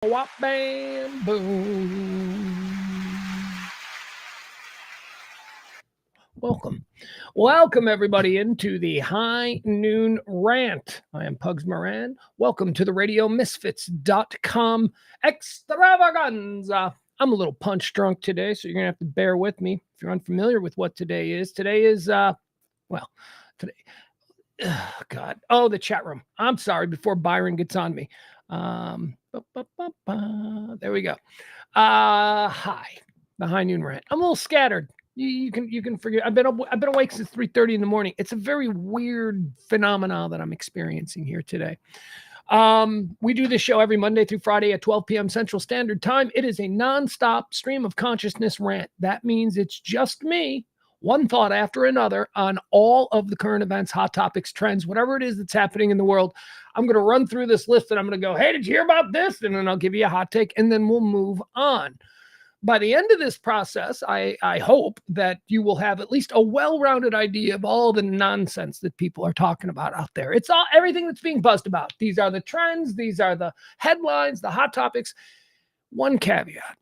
Wop bam boom. Welcome everybody into the High Noon Rant. I am Pugs Moran. Welcome to the RadioMisfits.com extravaganza. I'm a little punch drunk today, so you're gonna have to bear with me if you're unfamiliar with what today is. Today, the chat room. I'm sorry, before Byron gets on me. There we go. Hi, the High Noon Rant. I'm a little scattered. You can forget. I've been awake since 3:30 in the morning. It's a very weird phenomenon that I'm experiencing here today. We do this show every Monday through Friday at 12 p.m. Central Standard Time. It is a nonstop stream of consciousness rant. That means it's just me, one thought after another, on all of the current events, hot topics, trends, whatever it is that's happening in the world. I'm going to run through this list and I'm going to go, hey, did you hear about this? And then I'll give you a hot take and then we'll move on. By the end of this process, I hope that you will have at least a well-rounded idea of all the nonsense that people are talking about out there. It's everything that's being buzzed about. These are the trends. These are the headlines, the hot topics. One caveat.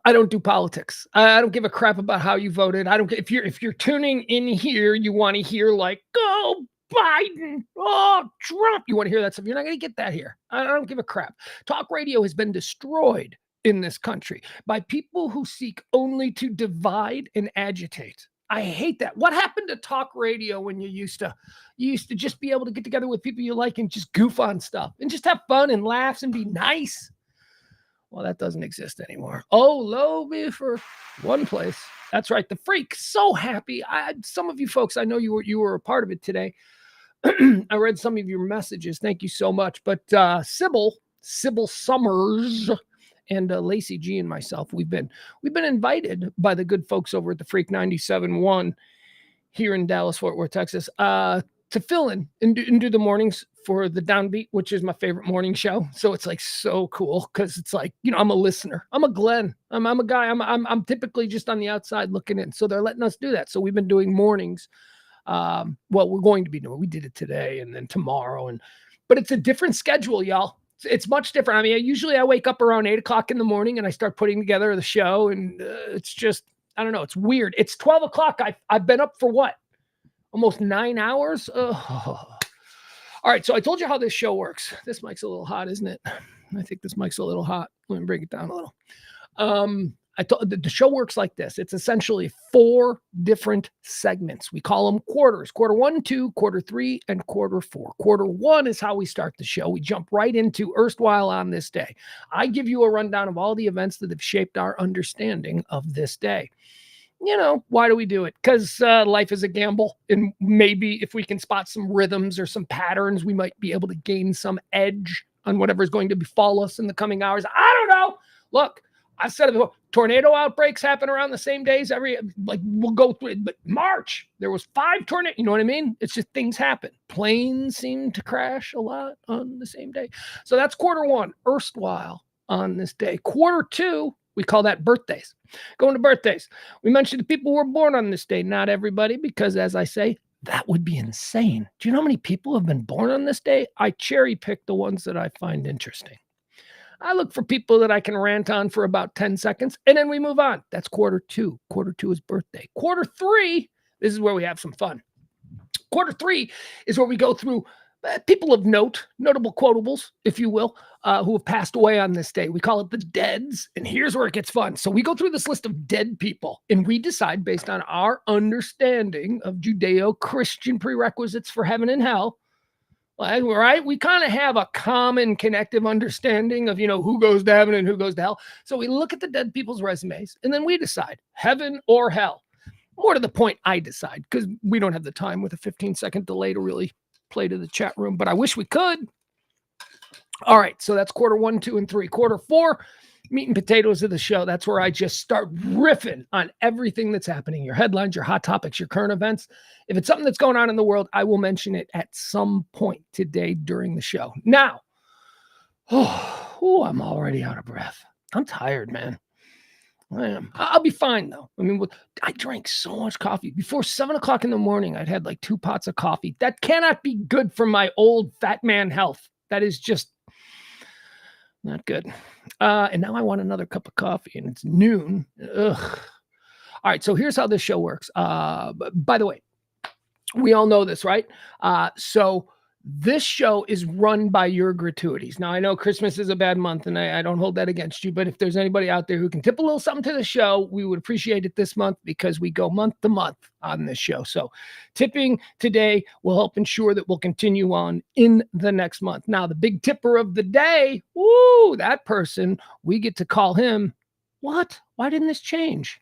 I don't do politics. I don't give a crap about how you voted. I don't. If you're tuning in here, you want to hear like, "Go Biden," "Oh Trump." You want to hear that stuff. You're not going to get that here. I don't give a crap. Talk radio has been destroyed in this country by people who seek only to divide and agitate. I hate that. What happened to talk radio when you used to just be able to get together with people you like and just goof on stuff and just have fun and laughs and be nice? Well, that doesn't exist anymore. Oh, lo be for one place. That's right. The Freak. So happy. Some of you folks, I know you were a part of it today. I read some of your messages. Thank you so much. But Sybil Summers and Lacey G and myself, we've been invited by the good folks over at the Freak 97.1 here in Dallas, Fort Worth, Texas, to fill in and do the mornings for the Downbeat, which is my favorite morning show. So it's like so cool because it's like, I'm a listener. I'm a Glenn. I'm a guy. I'm typically just on the outside looking in. So they're letting us do that. So we've been doing mornings. We're going to be doing. We did it today and then tomorrow, but it's a different schedule, y'all. It's much different. I mean, usually I wake up around 8 o'clock in the morning and I start putting together the show, and it's just, I don't know. It's weird. It's 12 o'clock. I've been up for what? Almost 9 hours. All right. So I told you how this show works. This mic's a little hot, isn't it? I think this mic's a little hot. Let me bring it down a little. The show works like this. It's essentially 4 different segments. We call them quarters: quarter 1, 2, quarter 3, and quarter 4. Quarter 1 is how we start the show. We jump right into erstwhile on this day. I give you a rundown of all the events that have shaped our understanding of this day. Why do we do it? Because life is a gamble. And maybe if we can spot some rhythms or some patterns, we might be able to gain some edge on whatever is going to befall us in the coming hours. I don't know. Look, I've said it before. Tornado outbreaks happen around the same days. We'll go through it. But March, there was 5 tornadoes. You know what I mean? It's just things happen. Planes seem to crash a lot on the same day. So that's quarter 1, erstwhile on this day. Quarter 2, we call that birthdays. Going to birthdays. We mentioned the people who were born on this day. Not everybody, because as I say, that would be insane. Do you know how many people have been born on this day? I cherry pick the ones that I find interesting. I look for people that I can rant on for about 10 seconds, and then we move on. That's quarter 2. Quarter 2 is birthday. Quarter 3, this is where we have some fun. Quarter 3 is where we go through people of note, notable quotables, if you will, who have passed away on this day. We call it the deads, and here's where it gets fun. So we go through this list of dead people, and we decide based on our understanding of Judeo-Christian prerequisites for heaven and hell. Right? We kind of have a common connective understanding of, who goes to heaven and who goes to hell. So we look at the dead people's resumes, and then we decide heaven or hell. More to the point, I decide, because we don't have the time with a 15-second delay to really play to the chat room, but I wish we could. All right, so that's quarter 1, 2, and 3. Quarter 4, meat and potatoes of the show. That's where I just start riffing on everything that's happening, your headlines, your hot topics, your current events. If it's something that's going on in the world, I will mention it at some point today during the show. Now, I'm already out of breath. I'm tired, man. I am. I'll be fine, though. I mean, I drank so much coffee. Before 7 o'clock in the morning, I'd had like 2 pots of coffee. That cannot be good for my old fat man health. That is just, Not good. And now I want another cup of coffee, and it's noon. Ugh. All right, so here's how this show works. By the way, we all know this, right? So this show is run by your gratuities. Now, I know Christmas is a bad month, and I don't hold that against you, but if there's anybody out there who can tip a little something to the show, we would appreciate it this month because we go month to month on this show. So tipping today will help ensure that we'll continue on in the next month. Now, the big tipper of the day, woo, that person, we get to call him, what? Why didn't this change?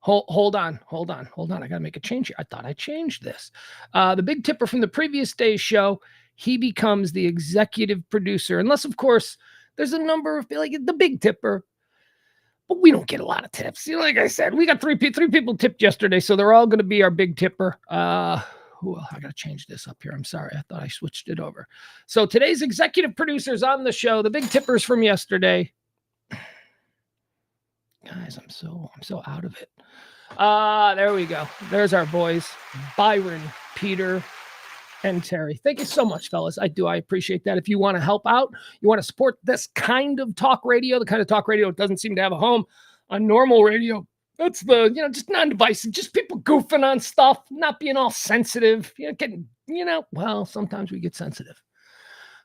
Hold on. I got to make a change here. I thought I changed this. The big tipper from the previous day's show, he becomes the executive producer, unless, of course, there's a number of, like, the big tipper, but we don't get a lot of tips. Like I said, we got three people tipped yesterday, so they're all going to be our big tipper. I got to change this up here. I'm sorry. I thought I switched it over. So today's executive producers on the show, the big tippers from yesterday. Guys, I'm so out of it. There we go. There's our boys, Byron, Peter, and Terry. Thank you so much, fellas. I appreciate that. If you want to help out, you want to support this kind of talk radio, the kind of talk radio that doesn't seem to have a home on normal radio. That's the, just non-divisive, just people goofing on stuff, not being all sensitive, well, sometimes we get sensitive.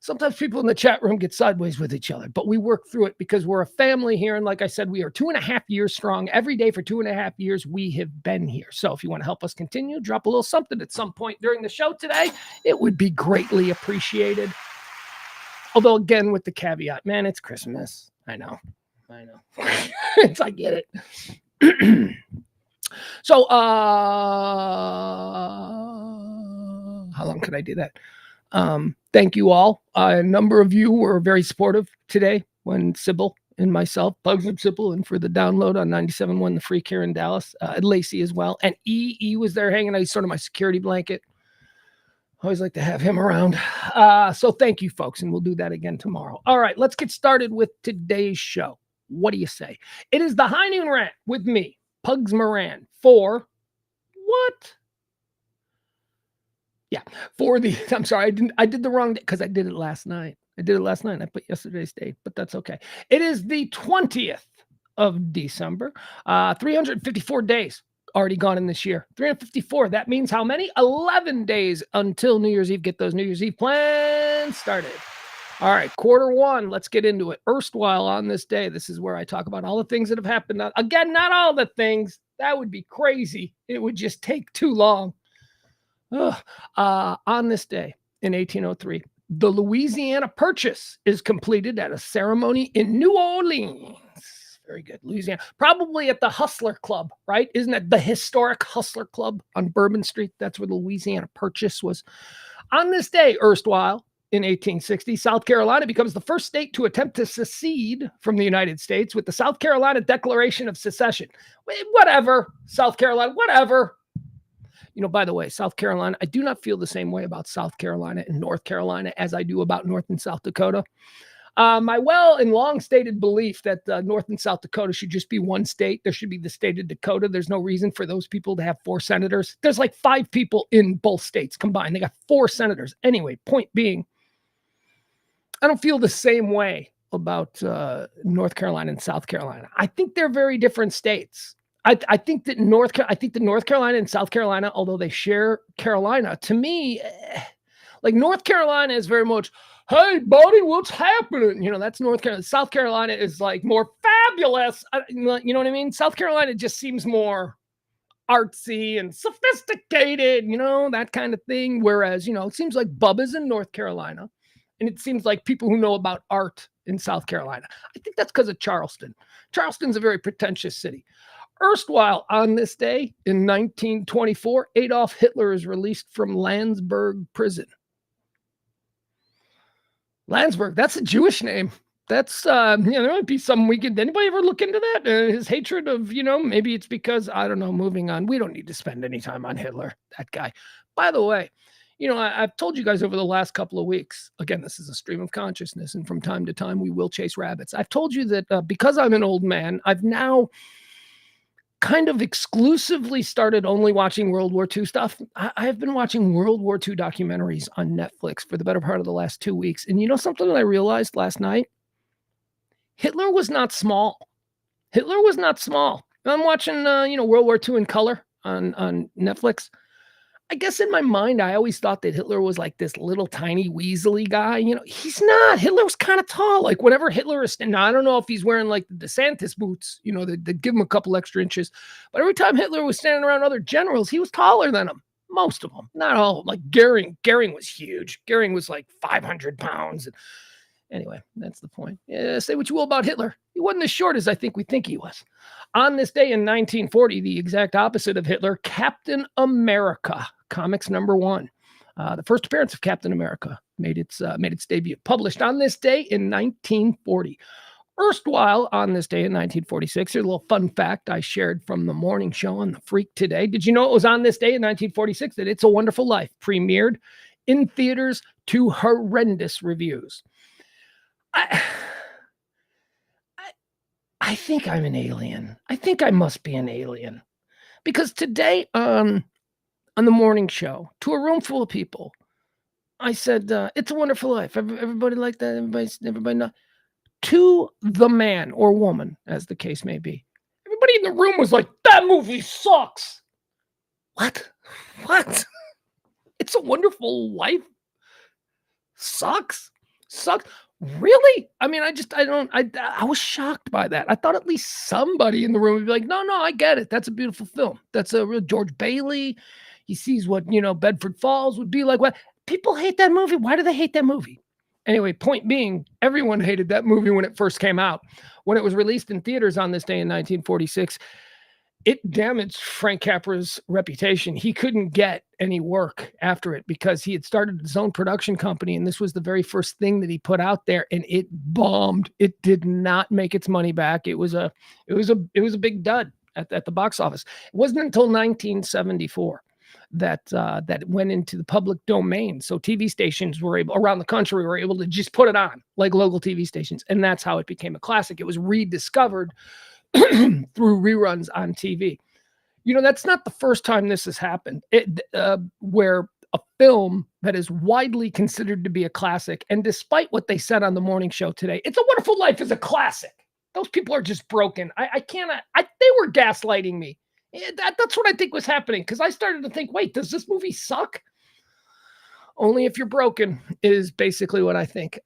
Sometimes people in the chat room get sideways with each other, but we work through it because we're a family here. And like I said, we are 2.5 years strong. Every day for 2.5 years, we have been here. So if you want to help us continue, drop a little something at some point during the show today. It would be greatly appreciated. Although, again, with the caveat, man, it's Christmas. I know. I get it. So, how long could I do that? Thank you all. A number of you were very supportive today when Sybil and myself, Pugs and Sybil, and for the download on 97.1 The Freak here in Dallas, Lacey as well. And E was there hanging out. He's sort of my security blanket. I always like to have him around. So thank you, folks, and we'll do that again tomorrow. All right, let's get started with today's show. What do you say? It is the High Noon Rant with me, Pugs Moran, for what? Yeah, I'm sorry, I did the wrong day because I did it last night. I put yesterday's date, but that's okay. It is the 20th of December, 354 days already gone in this year. 354, that means how many? 11 days until New Year's Eve. Get those New Year's Eve plans started. All right, quarter one, let's get into it. Erstwhile on this day, this is where I talk about all the things that have happened. Again, not all the things. That would be crazy. It would just take too long. On this day in 1803, the Louisiana Purchase is completed at a ceremony in New Orleans. Very good. Louisiana, probably at the Hustler Club, right? Isn't that the historic Hustler Club on Bourbon Street? That's where the Louisiana Purchase was. On this day, erstwhile, in 1860, South Carolina becomes the first state to attempt to secede from the United States with the South Carolina Declaration of Secession. Whatever, South Carolina, whatever. By the way, South Carolina, I do not feel the same way about South Carolina and North Carolina as I do about North and South Dakota. My well and long stated belief that North and South Dakota should just be one state. There should be the state of Dakota. There's no reason for those people to have 4 senators. There's like 5 people in both states combined. They got 4 senators. Anyway, point being, I don't feel the same way about North Carolina and South Carolina. I think they're very different states. I think that North Carolina and South Carolina, although they share Carolina, to me, like North Carolina is very much, hey, buddy, what's happening? That's North Carolina. South Carolina is like more fabulous. You know what I mean? South Carolina just seems more artsy and sophisticated, that kind of thing. Whereas, it seems like Bubba's in North Carolina, and it seems like people who know about art in South Carolina. I think that's because of Charleston. Charleston's a very pretentious city. Erstwhile on this day in 1924, Adolf Hitler is released from Landsberg prison. Landsberg, that's a Jewish name. That's, there might be some weekend. Anybody ever look into that? His hatred of, maybe it's because, I don't know, moving on. We don't need to spend any time on Hitler, that guy. By the way, I've told you guys over the last couple of weeks, again, this is a stream of consciousness, and from time to time, we will chase rabbits. I've told you that because I'm an old man, I've now kind of exclusively started only watching World War II stuff. I have been watching World War II documentaries on Netflix for the better part of the last 2 weeks. And something that I realized last night? Hitler was not small. Hitler was not small. I'm watching, World War II in color on Netflix. I guess in my mind, I always thought that Hitler was like this little tiny weaselly guy. He's not. Hitler was kind of tall. Like whenever Hitler is, now I don't know if he's wearing like the DeSantis boots, that give him a couple extra inches. But every time Hitler was standing around other generals, he was taller than them. Most of them, not all. Like Goering was huge. Goering was like 500 pounds. Anyway, that's the point. Yeah, say what you will about Hitler. He wasn't as short as I think we think he was. On this day in 1940, the exact opposite of Hitler, Captain America, comics #1. The first appearance of Captain America made its debut. Published on this day in 1940. Erstwhile, on this day in 1946, here's a little fun fact I shared from the morning show on The Freak today. Did you know it was on this day in 1946 that It's a Wonderful Life premiered in theaters to horrendous reviews? I think I'm an alien. I think I must be an alien. Because today on the morning show, to a room full of people, I said, It's a Wonderful Life. Everybody like that? Everybody know? To the man or woman, as the case may be. Everybody in the room was like, that movie sucks. What? It's a Wonderful Life sucks? Really? I mean, I was shocked by that. I thought at least somebody in the room would be like, no, I get it. That's a beautiful film. That's a real George Bailey. He sees what, Bedford Falls would be like. What people hate that movie. Why do they hate that movie? Anyway, point being, everyone hated that movie when it first came out. When it was released in theaters on this day in 1946, it damaged Frank Capra's reputation. He couldn't get any work after it because he had started his own production company, and this was the very first thing that he put out there, and it bombed. It did not make its money back. It was a big dud at the box office. It wasn't until 1974 that it went into the public domain. So TV stations around the country were able to just put it on like local TV stations, and that's how it became a classic. It was rediscovered through reruns on TV. That's not the first time this has happened, where a film that is widely considered to be a classic, and despite what they said on the morning show today, It's a Wonderful Life is a classic. Those people are just broken. They were gaslighting me. That's what I think was happening, because I started to think, wait, does this movie suck? Only if you're broken is basically what I think.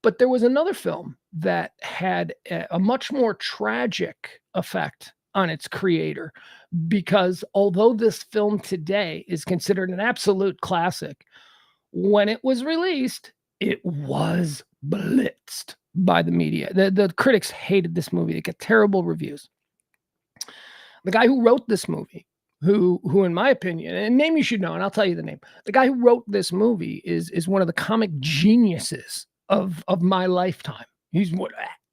But there was another film that had a much more tragic effect on its creator, because although this film today is considered an absolute classic, when it was released, it was blitzed by the media. The critics hated this movie. It got terrible reviews. The guy who wrote this movie, who in my opinion, and name you should know, and I'll tell you the name. The guy who wrote this movie is one of the comic geniuses of my lifetime. He's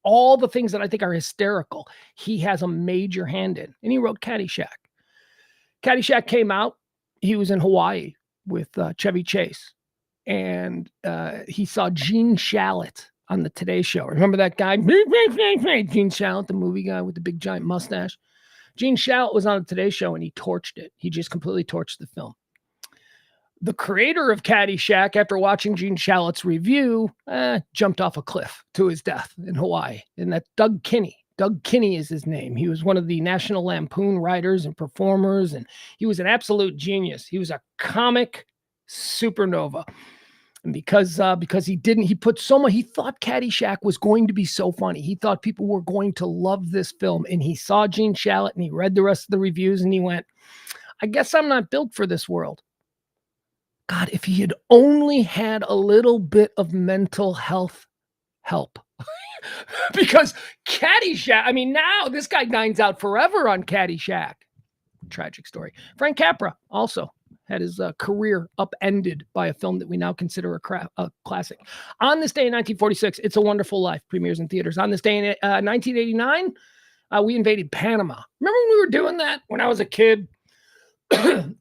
all the things that I think are hysterical, he has a major hand in. And he wrote Caddyshack. Caddyshack came out. He was in Hawaii with Chevy Chase. And he saw Gene Shalit on the Today Show. Remember that guy? Gene Shalit, the movie guy with the big giant mustache. Gene Shalit was on the Today Show, and he torched it. He just completely torched the film. The creator of Caddyshack, after watching Gene Shalit's review, jumped off a cliff to his death in Hawaii. And that's Doug Kinney. Doug Kinney is his name. He was one of the National Lampoon writers and performers, and he was an absolute genius. He was a comic supernova. And because he put so much, he thought Caddyshack was going to be so funny. He thought people were going to love this film. And he saw Gene Shalit, and he read the rest of the reviews, and he went, I guess I'm not built for this world. God, if he had only had a little bit of mental health help. Because Caddyshack, I mean, now this guy dines out forever on Caddyshack. Tragic story. Frank Capra also had his career upended by a film that we now consider a classic. On this day in 1946, It's a Wonderful Life premieres in theaters. On this day in 1989, we invaded Panama. Remember when we were doing that when I was a kid?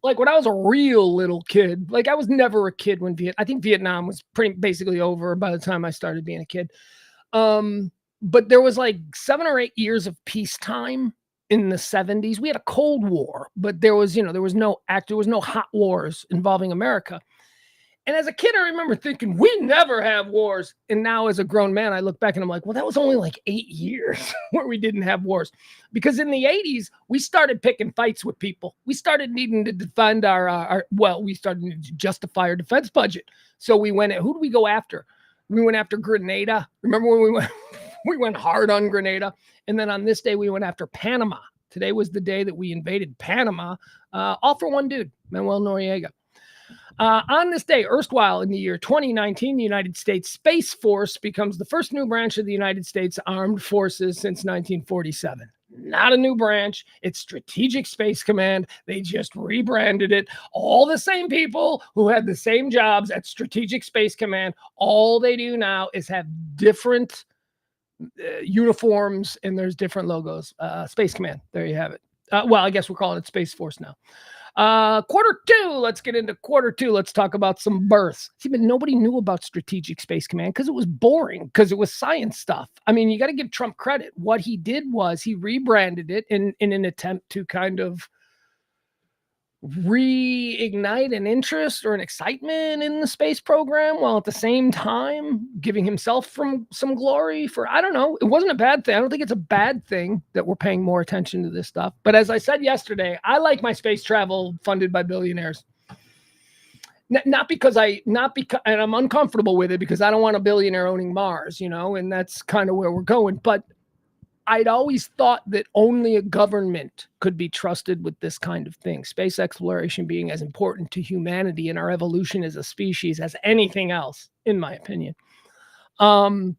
Like when I was a real little kid. Like I was never a kid when I think Vietnam was basically over by the time I started being a kid. But there was like 7 or 8 years of peacetime in the 70s. We had a Cold War, but there was no hot wars involving America. And as a kid, I remember thinking, we never have wars. And now as a grown man, I look back and I'm like, well, that was only like 8 years where we didn't have wars. Because in the 80s, we started picking fights with people. We started needing to defend we started to justify our defense budget. So we went, who do we go after? We went after Grenada. Remember when we went hard on Grenada? And then on this day, we went after Panama. Today was the day that we invaded Panama, all for one dude, Manuel Noriega. On this day, erstwhile in the year 2019, the United States Space Force becomes the first new branch of the United States Armed Forces since 1947. Not a new branch. It's Strategic Space Command. They just rebranded it. All the same people who had the same jobs at Strategic Space Command. All they do now is have different uniforms, and there's different logos. Space Command. There you have it. Well, I guess we're calling it Space Force now. Quarter two, let's get into quarter two. Let's talk about some births. See, but nobody knew about Strategic Space Command because it was boring, because it was science stuff. I mean, you got to give Trump credit. What he did was he rebranded it in an attempt to kind of reignite an interest or an excitement in the space program, while at the same time giving himself some glory for, I don't know, it wasn't a bad thing. I don't think it's a bad thing that we're paying more attention to this stuff. But as I said yesterday, I like my space travel funded by billionaires. Not because and I'm uncomfortable with it because I don't want a billionaire owning Mars, and that's kind of where we're going. But I'd always thought that only a government could be trusted with this kind of thing. Space exploration being as important to humanity and our evolution as a species as anything else, in my opinion. So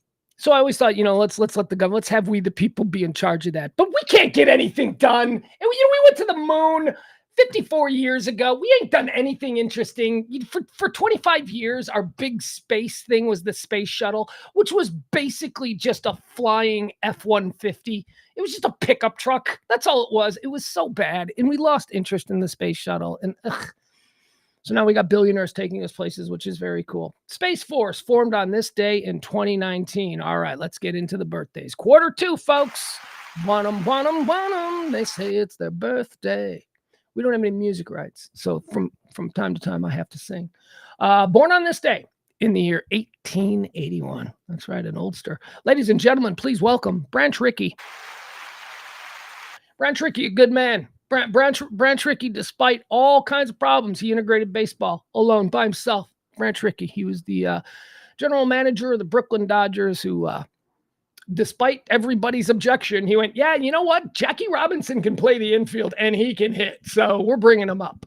I always thought, let's let the government, let's have we the people be in charge of that. But we can't get anything done. And we went to the moon 54 years ago. We ain't done anything interesting. For 25 years, our big space thing was the space shuttle, which was basically just a flying F-150. It was just a pickup truck. That's all it was. It was so bad. And we lost interest in the space shuttle. And so now we got billionaires taking us places, which is very cool. Space Force formed on this day in 2019. All right, let's get into the birthdays. Quarter two, folks. Want 'em. They say it's their birthday. We don't have any music rights, so from time to time I have to sing. Born on this day in the year 1881. That's right, an oldster. Ladies and gentlemen, please welcome Branch Rickey. Branch Rickey, a good man. Branch Rickey, despite all kinds of problems, he integrated baseball alone by himself. Branch Rickey, he was the general manager of the Brooklyn Dodgers who... despite everybody's objection, he went, yeah, you know what? Jackie Robinson can play the infield and he can hit. So we're bringing him up.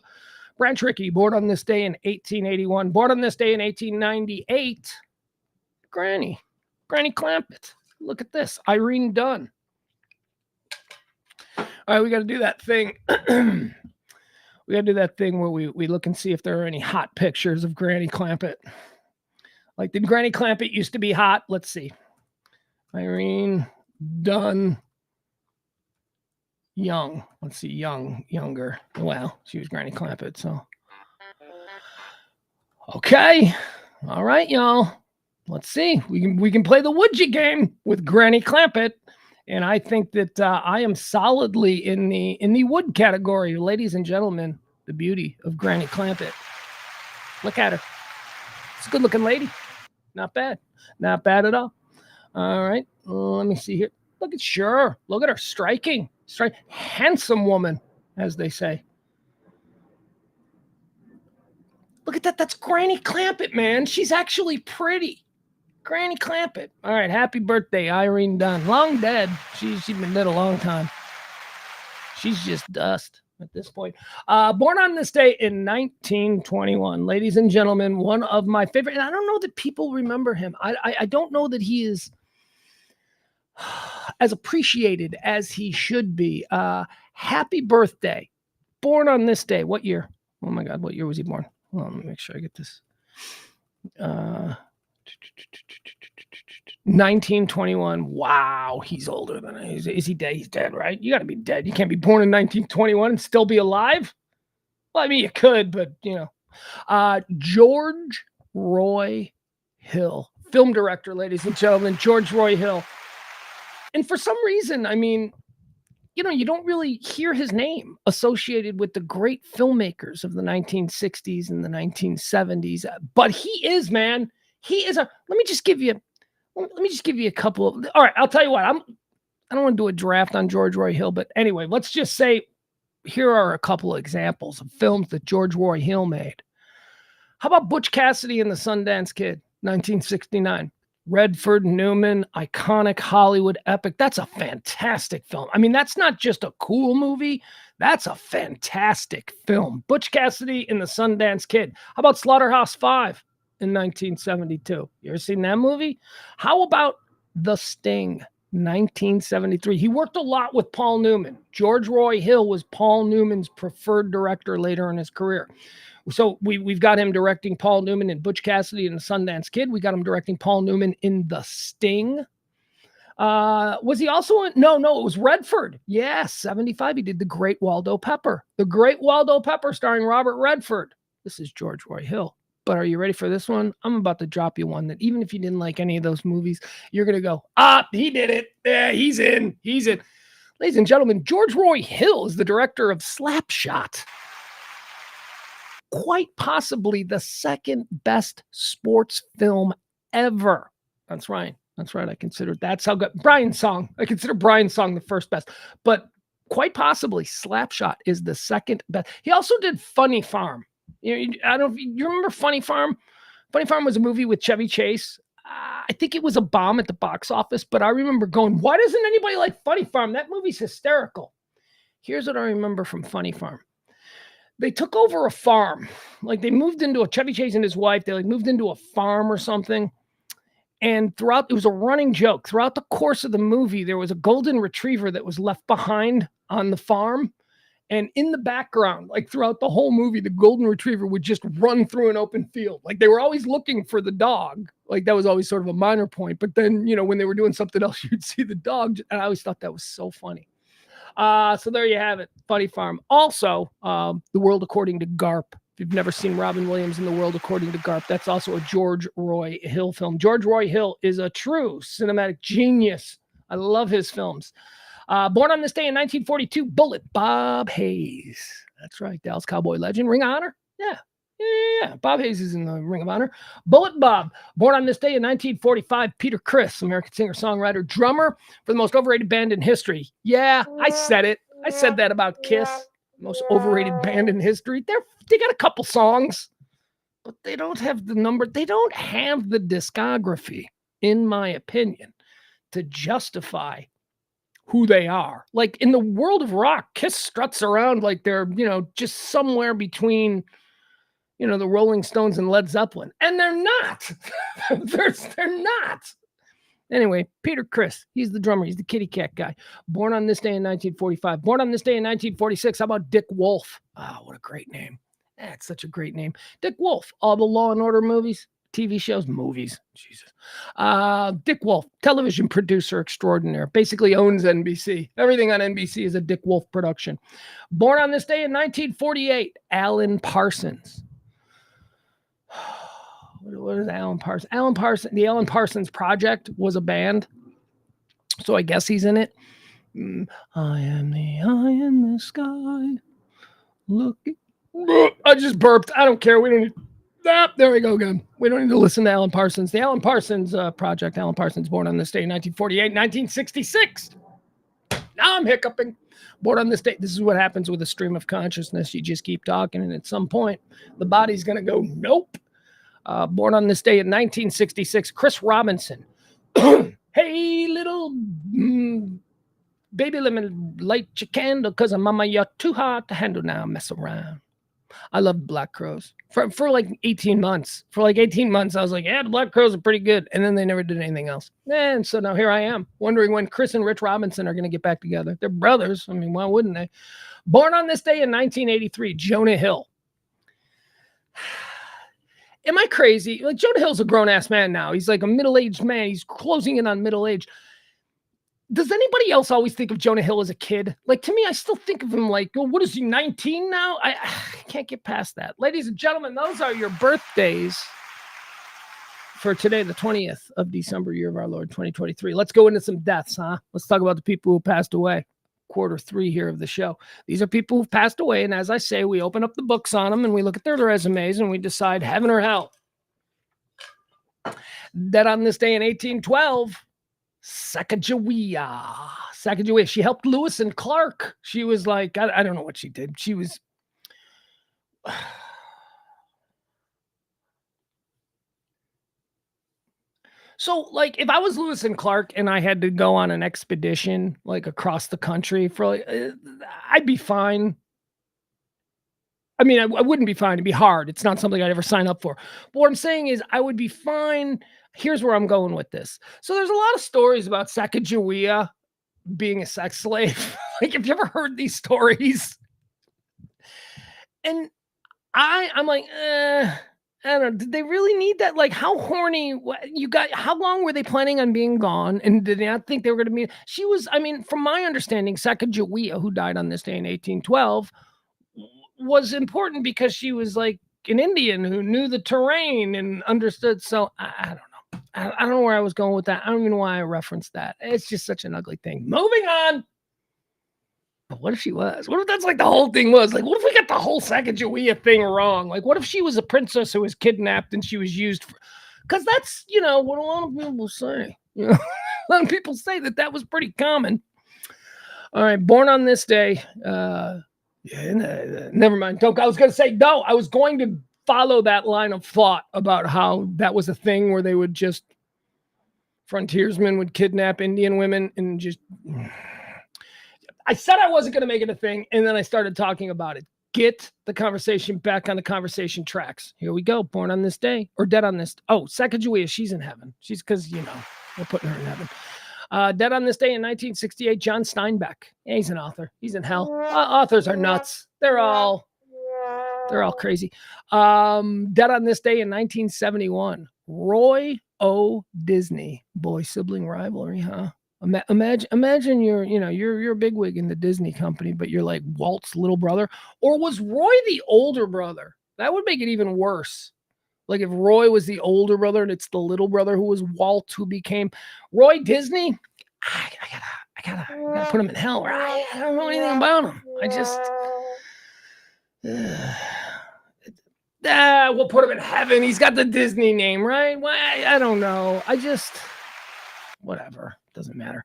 Branch Rickey, born on this day in 1881. Born on this day in 1898. Granny Clampett. Look at this. Irene Dunn. All right, we got to do that thing. We got to do that thing where we look and see if there are any hot pictures of Granny Clampett. Like, did Granny Clampett used to be hot? Let's see. Irene Dunn Young. Let's see, younger. Well, she was Granny Clampett, so. Okay. All right, y'all. Let's see. We can play the would you game with Granny Clampett. And I think that I am solidly in the wood category. Ladies and gentlemen, the beauty of Granny Clampett. Look at her. It's a good looking lady. Not bad. Not bad at all. All right, let me see here. Look at her, striking, handsome woman, as they say. Look at that. That's Granny Clampett, man. She's actually pretty. Granny Clampett. All right, happy birthday, Irene Dunn. Long dead. She's been dead a long time. She's just dust at this point. Born on this day in 1921. Ladies and gentlemen, one of my favorite, and I don't know that people remember him. I don't know that he is as appreciated as he should be. Happy birthday. Born on this day. What year? Oh my God, what year was he born? Well, let me make sure I get this. 1921. Wow, he's older than I. Is he dead? He's dead, right? You got to be dead. You can't be born in 1921 and still be alive. Well, I mean, you could, but George Roy Hill, film director, ladies and gentlemen, George Roy Hill. And for some reason, I mean, you don't really hear his name associated with the great filmmakers of the 1960s and the 1970s. But he is, man. He is a. Let me just give you a couple of. All right, I'll tell you what. I don't want to do a draft on George Roy Hill, but anyway, let's just say here are a couple of examples of films that George Roy Hill made. How about Butch Cassidy and the Sundance Kid, 1969? Redford Newman, iconic Hollywood epic. That's a fantastic film. I mean, that's not just a cool movie. That's a fantastic film. Butch Cassidy and the Sundance Kid. How about Slaughterhouse-Five in 1972? You ever seen that movie? How about The Sting, 1973? He worked a lot with Paul Newman. George Roy Hill was Paul Newman's preferred director later in his career. So we've got him directing Paul Newman in Butch Cassidy and the Sundance Kid. We got him directing Paul Newman in The Sting. Was he also in? No, it was Redford. Yeah, 75. He did The Great Waldo Pepper. The Great Waldo Pepper starring Robert Redford. This is George Roy Hill. But are you ready for this one? I'm about to drop you one that even if you didn't like any of those movies, you're going to go, he did it. Yeah, he's in. Ladies and gentlemen, George Roy Hill is the director of Slapshot. Quite possibly the second best sports film ever. That's right. I consider that's how good Brian's Song. I consider Brian's Song the first best, but quite possibly Slapshot is the second best. He also did Funny Farm. I don't know if you remember Funny Farm. Funny Farm was a movie with Chevy Chase. I think it was a bomb at the box office, but I remember going, why doesn't anybody like Funny Farm? That movie's hysterical. Here's what I remember from Funny Farm. They took over a farm. Like they moved into Chevy Chase and his wife, they moved into a farm or something. And it was a running joke. Throughout the course of the movie, there was a golden retriever that was left behind on the farm. And in the background, like throughout the whole movie, the golden retriever would just run through an open field. Like they were always looking for the dog. Like that was always sort of a minor point. But then, when they were doing something else, you'd see the dog. And I always thought that was so funny. So there you have it. Funny Farm. Also, The World According to Garp. If you've never seen Robin Williams in The World According to Garp, that's also a George Roy Hill film. George Roy Hill is a true cinematic genius. I love his films. Born on this day in 1942, Bullet Bob Hayes. That's right. Dallas Cowboy legend. Ring of Honor? Yeah. Bob Hayes is in the Ring of Honor. Bullet Bob. Born on this day in 1945, Peter Criss, American singer, songwriter, drummer for the most overrated band in history. Yeah, I said it. I said that about Kiss. Most overrated band in history. They got a couple songs, but they don't have the number. They don't have the discography, in my opinion, to justify who they are. Like in the world of rock, Kiss struts around like they're, just somewhere between, the Rolling Stones and Led Zeppelin. And they're not. they're not. Anyway, Peter Criss, he's the drummer. He's the kitty cat guy. Born on this day in 1945. Born on this day in 1946. How about Dick Wolf? What a great name. That's such a great name. Dick Wolf. All the Law and Order movies. TV shows, movies. Jesus. Dick Wolf, television producer extraordinaire, basically owns NBC. Everything on NBC is a Dick Wolf production. Born on this day in 1948, Alan Parsons. What is Alan Parsons? The Alan Parsons Project was a band, so I guess he's in it. I am the eye in the sky. Look. I just burped. I don't care. We don't need. There we go again. We don't need to listen to Alan Parsons. The Alan Parsons Project. Alan Parsons, born on this day in 1948, 1966. Now I'm hiccuping. Born on this day. This is what happens with a stream of consciousness. You just keep talking, and at some point, the body's going to go, nope. Born on this day in 1966, Chris Robinson. Hey, little baby, let me light your candle, because mama, you're too hard to handle now. Mess around. I love Black Crowes for like 18 months. For like 18 months, I was like, yeah, the Black Crowes are pretty good. And then they never did anything else. And so now here I am, wondering when Chris and Rich Robinson are going to get back together. They're brothers. I mean, why wouldn't they? Born on this day in 1983, Jonah Hill. Am I crazy? Like, Jonah Hill's a grown-ass man now. He's like a middle-aged man. He's closing in on middle age. Does anybody else always think of Jonah Hill as a kid? Like, to me, I still think of him like, oh, what is he, 19 now? I can't get past that. Ladies and gentlemen, those are your birthdays for today, the 20th of December, year of our Lord, 2023. Let's go into some deaths, huh? Let's talk about the people who passed away. quarter 3 here of the show. These are people who've passed away. And as I say, we open up the books on them and we look at their resumes and we decide heaven or hell. Dead on this day in 1812, Sacagawea. She helped Lewis and Clark. She was like, I don't know what she did. She was... So, like, if I was Lewis and Clark and I had to go on an expedition, like, across the country for, like, I'd be fine. I mean, I wouldn't be fine. It'd be hard. It's not something I'd ever sign up for. But what I'm saying is I would be fine. Here's where I'm going with this. So there's a lot of stories about Sacagawea being a sex slave. Like, have you ever heard these stories? And I'm like, I don't know. Did they really need that? Like, how horny how long were they planning on being gone? And did they not think they were going to be? She was, I mean, from my understanding, Sacagawea, who died on this day in 1812, was important because she was like an Indian who knew the terrain and understood. So I don't know. I don't know where I was going with that. I don't even know why I referenced that. It's just such an ugly thing. Moving on. But what if she was? What if that's like the whole thing was? Like, what if we got the whole Sacagawea thing wrong? Like, what if she was a princess who was kidnapped and she was used for... Because that's, what a lot of people say. A lot of people say that was pretty common. All right, born on this day. Never mind. I was going to say, no, I was going to follow that line of thought about how that was a thing where they would just... Frontiersmen would kidnap Indian women and just... I said I wasn't going to make it a thing, and then I started talking about it. Get the conversation back on the conversation tracks. Here we go. Born on this day, or dead on this... Oh, Sacagawea, she's in heaven. She's because, we're putting her in heaven. Dead on this day in 1968, John Steinbeck. Yeah, he's an author. He's in hell. Authors are nuts. They're all crazy. Dead on this day in 1971, Roy O. Disney. Boy, sibling rivalry, huh? Imagine you're a bigwig in the Disney company, but you're like Walt's little brother. Or was Roy the older brother? That would make it even worse. Like if Roy was the older brother and it's the little brother who was Walt who became Roy Disney. I gotta put him in hell. I don't know anything about him. I just we'll put him in heaven. He's got the Disney name, right? Why? I don't know. Whatever. Doesn't matter.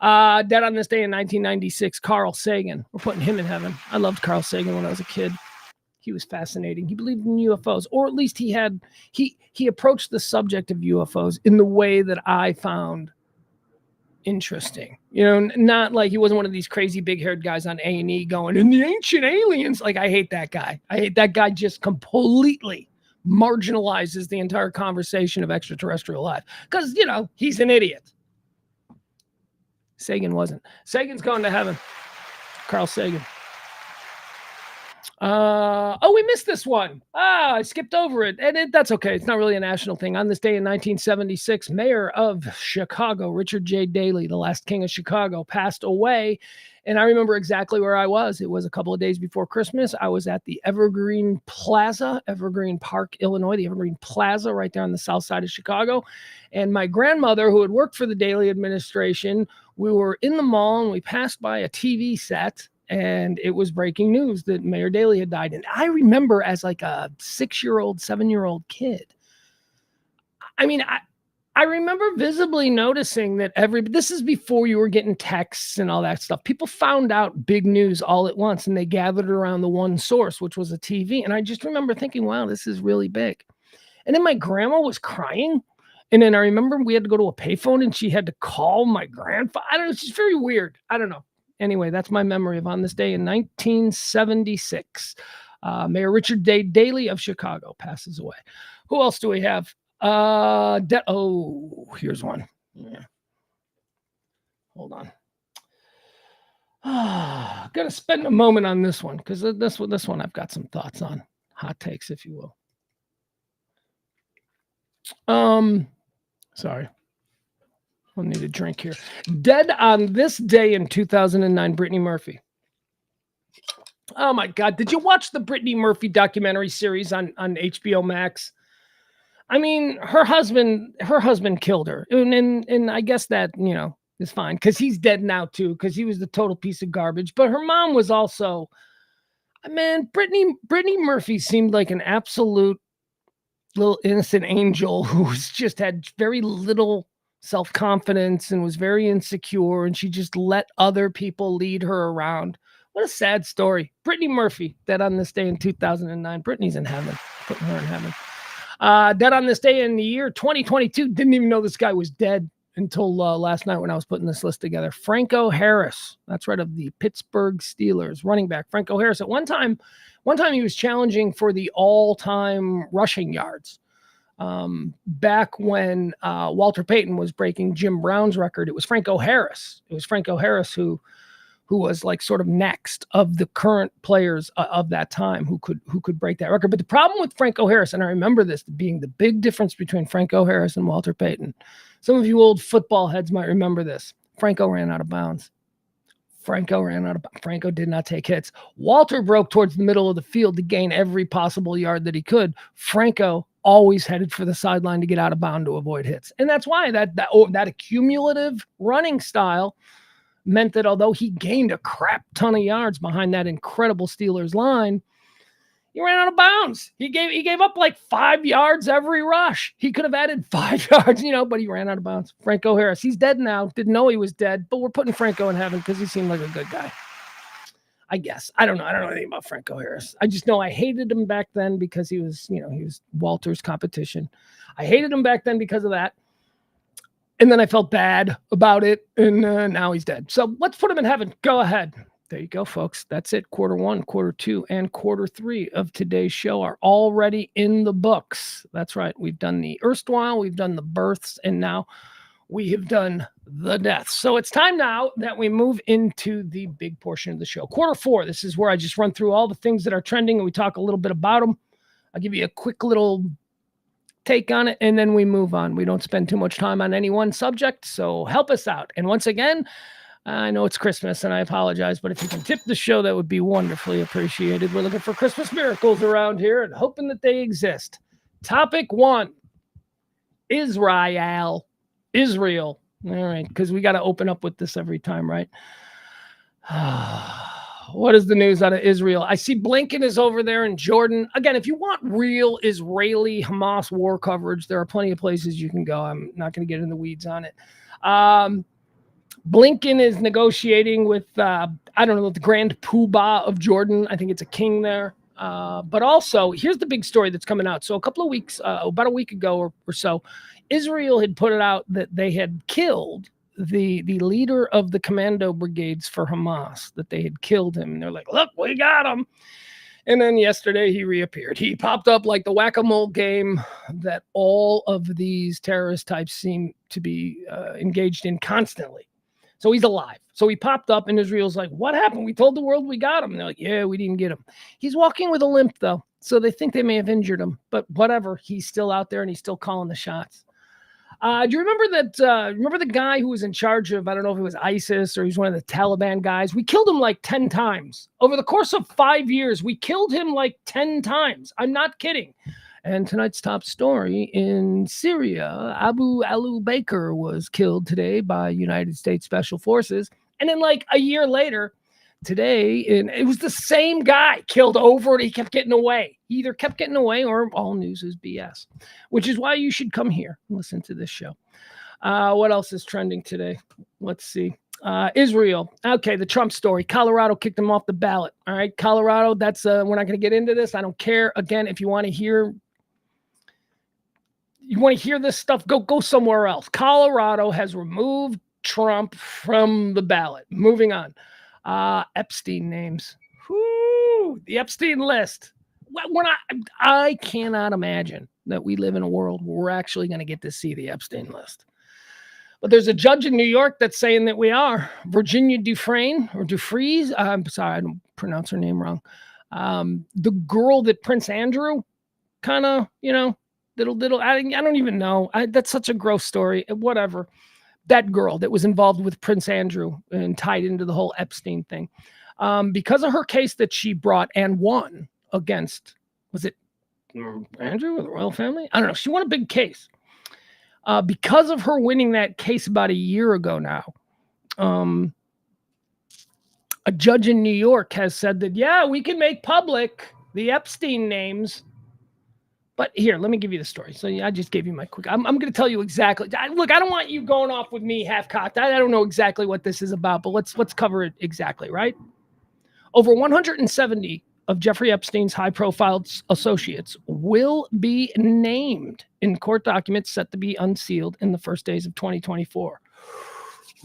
Dead on this day in 1996, Carl Sagan. We're putting him in heaven. I loved Carl Sagan when I was a kid. He was fascinating. He believed in UFOs, or at least he approached the subject of UFOs in the way that I found interesting. Not like he wasn't one of these crazy big-haired guys on A&E going, "And the ancient aliens." Like, I hate that guy. I hate that guy. Just completely marginalizes the entire conversation of extraterrestrial life because, he's an idiot. Sagan wasn't. Sagan's going to heaven. Carl Sagan. We missed this one. I skipped over it. And that's okay. It's not really a national thing. On this day in 1976, Mayor of Chicago, Richard J. Daley, the last king of Chicago, passed away. And I remember exactly where I was. It was a couple of days before Christmas. I was at the Evergreen Park, Illinois, the Evergreen Plaza right there on the south side of Chicago. And my grandmother, who had worked for the Daley administration, we were in the mall and we passed by a TV set and it was breaking news that Mayor Daley had died. And I remember as like a 6-year-old, 7-year-old kid. I mean, I remember visibly noticing that this is before you were getting texts and all that stuff. People found out big news all at once and they gathered around the one source, which was a TV. And I just remember thinking, wow, this is really big. And then my grandma was crying. And then I remember we had to go to a payphone and she had to call my grandfather. I don't know. It's just very weird. I don't know. Anyway, that's my memory of on this day in 1976. Mayor Richard Daley of Chicago passes away. Who else do we have? Here's one. Yeah. Hold on. Gotta spend a moment on this one because this one I've got some thoughts on. Hot takes, if you will. Sorry. I'll need a drink here. Dead on this day in 2009, Brittany Murphy. Oh my God. Did you watch the Brittany Murphy documentary series on HBO Max? I mean, her husband killed her. And I guess that, is fine because he's dead now too, because he was the total piece of garbage. But her mom was also, man, Brittany Murphy seemed like an absolute little innocent angel who's just had very little self-confidence and was very insecure, and she just let other people lead her around. What a sad story. Brittany Murphy, dead on this day in 2009. Brittany's in heaven, putting her in heaven. Dead on this day in the year 2022. Didn't even know this guy was dead until last night when I was putting this list together. Franco Harris. That's right, of the Pittsburgh Steelers. Running back, Franco Harris. At one time he was challenging for the all-time rushing yards. Back when Walter Payton was breaking Jim Brown's record, it was Franco Harris. It was Franco Harris who was like sort of next of the current players of that time who could break that record. But the problem with Franco Harris, and I remember this being the big difference between Franco Harris and Walter Payton. Some of you old football heads might remember this. Franco ran out of bounds. Franco did not take hits. Walter broke towards the middle of the field to gain every possible yard that he could. Franco always headed for the sideline to get out of bounds to avoid hits. And that's why that accumulative running style meant that although he gained a crap ton of yards behind that incredible Steelers line, he ran out of bounds. He gave up like 5 yards every rush. He could have added 5 yards, but he ran out of bounds. Franco Harris, he's dead now. Didn't know he was dead, but we're putting Franco in heaven because he seemed like a good guy. I guess. I don't know anything about Franco Harris. I just know I hated him back then because he was Walter's competition. I hated him back then because of that. And then I felt bad about it, and now he's dead. So let's put him in heaven. Go ahead. There you go, folks. That's it. Quarter 1, quarter 2, and quarter 3 of today's show are already in the books. That's right. We've done the erstwhile, we've done the births, and now we have done the deaths. So it's time now that we move into the big portion of the show. Quarter 4, this is where I just run through all the things that are trending, and we talk a little bit about them. I'll give you a quick little take on it, and then we move on. We don't spend too much time on any one subject, so help us out. And once again, I know it's Christmas, and I apologize, but if you can tip the show, that would be wonderfully appreciated. We're looking for Christmas miracles around here and hoping that they exist. Topic 1, Israel. All right, because we got to open up with this every time, right? What is the news out of Israel? I see Blinken is over there in Jordan. Again, if you want real Israeli-Hamas war coverage, there are plenty of places you can go. I'm not going to get in the weeds on it. Blinken is negotiating with, the Grand Poobah of Jordan. I think it's a king there. But also, here's the big story that's coming out. So a couple of weeks, about a week ago or so, Israel had put it out that they had killed the leader of the commando brigades for Hamas, that they had killed him. And they're like, look, we got him. And then yesterday he reappeared. He popped up like the whack-a-mole game that all of these terrorist types seem to be engaged in constantly. So he's alive. So he popped up, and Israel's like, what happened? We told the world we got him. And they're like, yeah, we didn't get him. He's walking with a limp, though. So they think they may have injured him. But whatever, he's still out there, and he's still calling the shots. Do you remember that? Remember the guy who was in charge of, I don't know if it was ISIS or he's one of the Taliban guys? We killed him like 10 times. Over the course of 5 years, we killed him like 10 times. I'm not kidding. And tonight's top story in Syria, Abu al-Baker was killed today by United States Special Forces. And then like a year later, today, it was the same guy killed over and he kept getting away. He either kept getting away or all news is BS, which is why you should come here and listen to this show. What else is trending today? Let's see. Israel. Okay, the Trump story. Colorado kicked him off the ballot. All right, Colorado, that's we're not going to get into this. I don't care. Again, if you want to hear this stuff, go somewhere else. Colorado has removed Trump from the ballot. Moving on. Epstein names. Whoo, the Epstein list. I cannot imagine that we live in a world where we're actually going to get to see the Epstein list. But there's a judge in New York that's saying that we are. Virginia Dufresne. I'm sorry, I don't pronounce her name wrong. The girl that Prince Andrew kind of, little, I don't even know. That's such a gross story. Whatever. That girl that was involved with Prince Andrew and tied into the whole Epstein thing. Because of her case that she brought and won against, was it Andrew or the royal family? I don't know. She won a big case. Because of her winning that case about a year ago now, A judge in New York has said that, yeah, we can make public the Epstein names. But here, let me give you the story. So I just gave you my quick. I'm going to tell you exactly. Look, I don't want you going off with me half-cocked. I don't know exactly what this is about, but let's cover it exactly, right? Over 170 of Jeffrey Epstein's high-profile associates will be named in court documents set to be unsealed in the first days of 2024.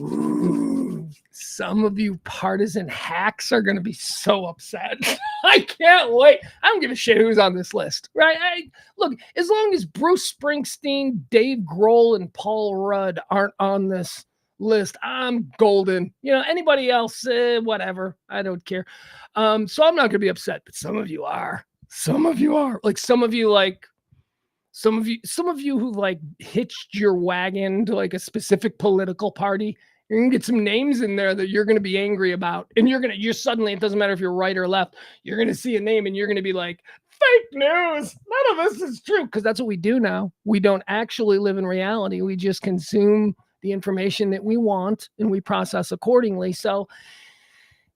Ooh, some of you partisan hacks are going to be so upset. I can't wait. I don't give a shit who's on this list, right? Look, as long as Bruce Springsteen, Dave Grohl, and Paul Rudd aren't on this list, I'm golden. Anybody else, whatever. I don't care. So I'm not going to be upset, but some of you are. Some of you are. Like some of you who like hitched your wagon to like a specific political party, you're gonna get some names in there that you're gonna be angry about. And you're suddenly, it doesn't matter if you're right or left, you're gonna see a name and you're gonna be like, fake news. None of this is true. Because that's what we do now. We don't actually live in reality. We just consume the information that we want and we process accordingly. So,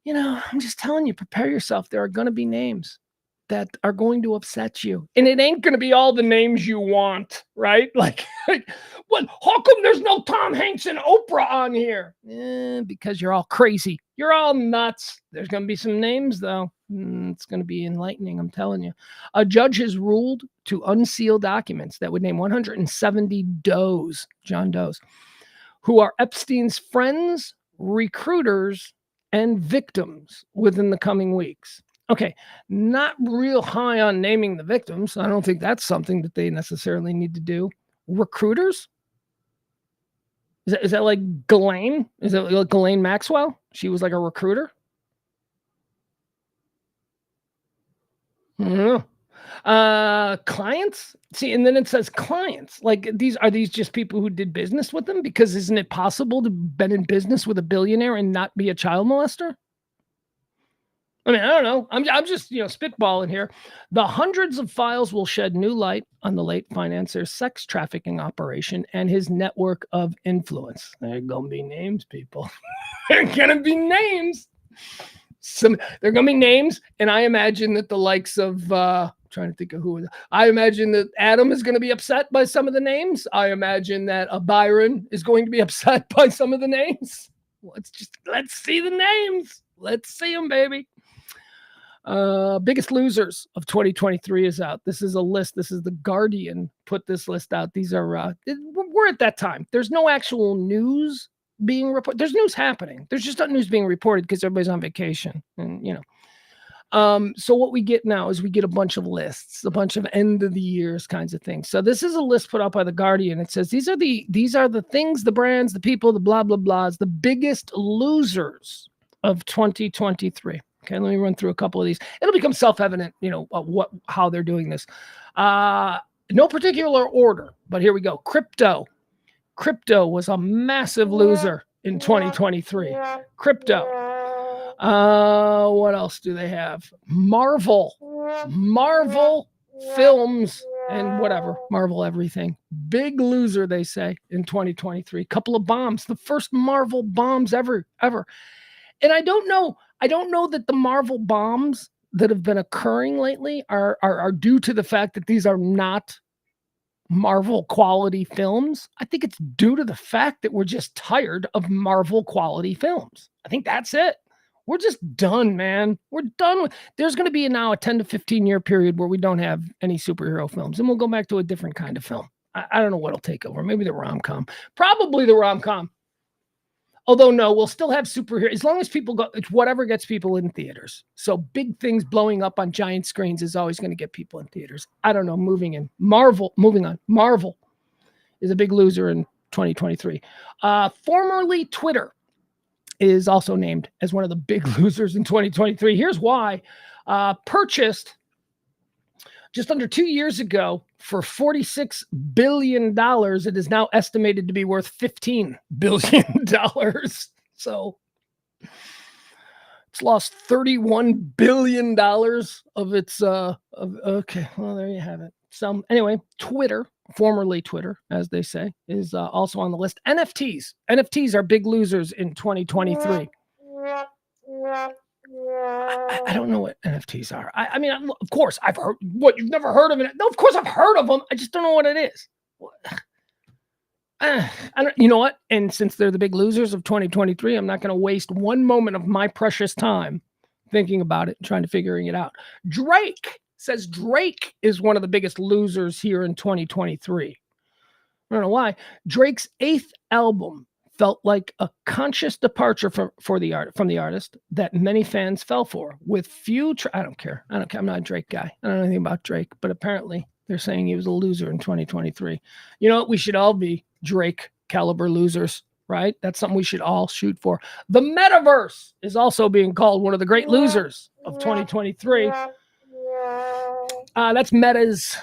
I'm just telling you, prepare yourself. There are gonna be names that are going to upset you. And it ain't going to be all the names you want, right? Like what? How come there's no Tom Hanks and Oprah on here? Because you're all crazy. You're all nuts. There's going to be some names, though. It's going to be enlightening, I'm telling you. A judge has ruled to unseal documents that would name 170 John Does, who are Epstein's friends, recruiters, and victims within the coming weeks. Okay, not real high on naming the victims. I don't think that's something that they necessarily need to do. Recruiters? Is that like Ghislaine? Is that like Ghislaine Maxwell? She was like a recruiter? I don't know. Clients? See, and then it says clients. Like are these just people who did business with them? Because isn't it possible to been in business with a billionaire and not be a child molester? I mean, I don't know. I'm just, spitballing here. The hundreds of files will shed new light on the late financier's sex trafficking operation and his network of influence. There are going to be names, people. There are going to be names. There are going to be names, and I imagine that the likes of, trying to think of who. I imagine that Adam is going to be upset by some of the names. I imagine that Byron is going to be upset by some of the names. Let's see the names. Let's see them, baby. Biggest losers of 2023 is out. This is a list. This is The Guardian put this list out. These are, we're at that time. There's no actual news being reported. There's news happening. There's just not news being reported because everybody's on vacation. And, so what we get now is we get a bunch of lists, a bunch of end of the years kinds of things. So this is a list put out by The Guardian. It says, these are the things, the brands, the people, the blah, blah, blahs, the biggest losers of 2023. Okay, let me run through a couple of these. It'll become self-evident, how they're doing this. No particular order, but here we go. Crypto was a massive loser in 2023. Crypto. What else do they have? Marvel films and whatever. Marvel everything. Big loser, they say, in 2023. Couple of bombs. The first Marvel bombs ever. And I don't know that the Marvel bombs that have been occurring lately are due to the fact that these are not Marvel quality films. I think it's due to the fact that we're just tired of Marvel quality films. I think that's it. We're just done, man. We're done there's going to be now a 10 to 15 year period where we don't have any superhero films, and we'll go back to a different kind of film. I don't know what'll take over. Maybe the rom-com. Probably the rom-com. Although, no, we'll still have superheroes as long as people go, it's whatever gets people in theaters. So big things blowing up on giant screens is always going to get people in theaters. I don't know. Moving on. Marvel is a big loser in 2023. Formerly Twitter is also named as one of the big losers in 2023. Here's why. Purchased just under 2 years ago for $46 billion. It is now estimated to be worth $15 billion. So it's lost $31 billion of its, okay, well, there you have it. So anyway, Twitter formerly Twitter, as they say, is also on the list. NFTs. NFTs are big losers in 2023. I don't know what NFTs are. I mean, of course, I've heard. What, you've never heard of it? No, of course I've heard of them. I just don't know what it is. You know what? And since they're the big losers of 2023, I'm not going to waste one moment of my precious time thinking about it and trying to figuring it out. Drake says Drake is one of the biggest losers here in 2023. I don't know why. Drake's 8th album felt like a conscious departure from the artist that many fans fell for. With few, I don't care. I'm not a Drake guy. I don't know anything about Drake, but apparently they're saying he was a loser in 2023. You know what? We should all be Drake caliber losers, right? That's something we should all shoot for. The metaverse is also being called one of the great losers of 2023. That's Meta's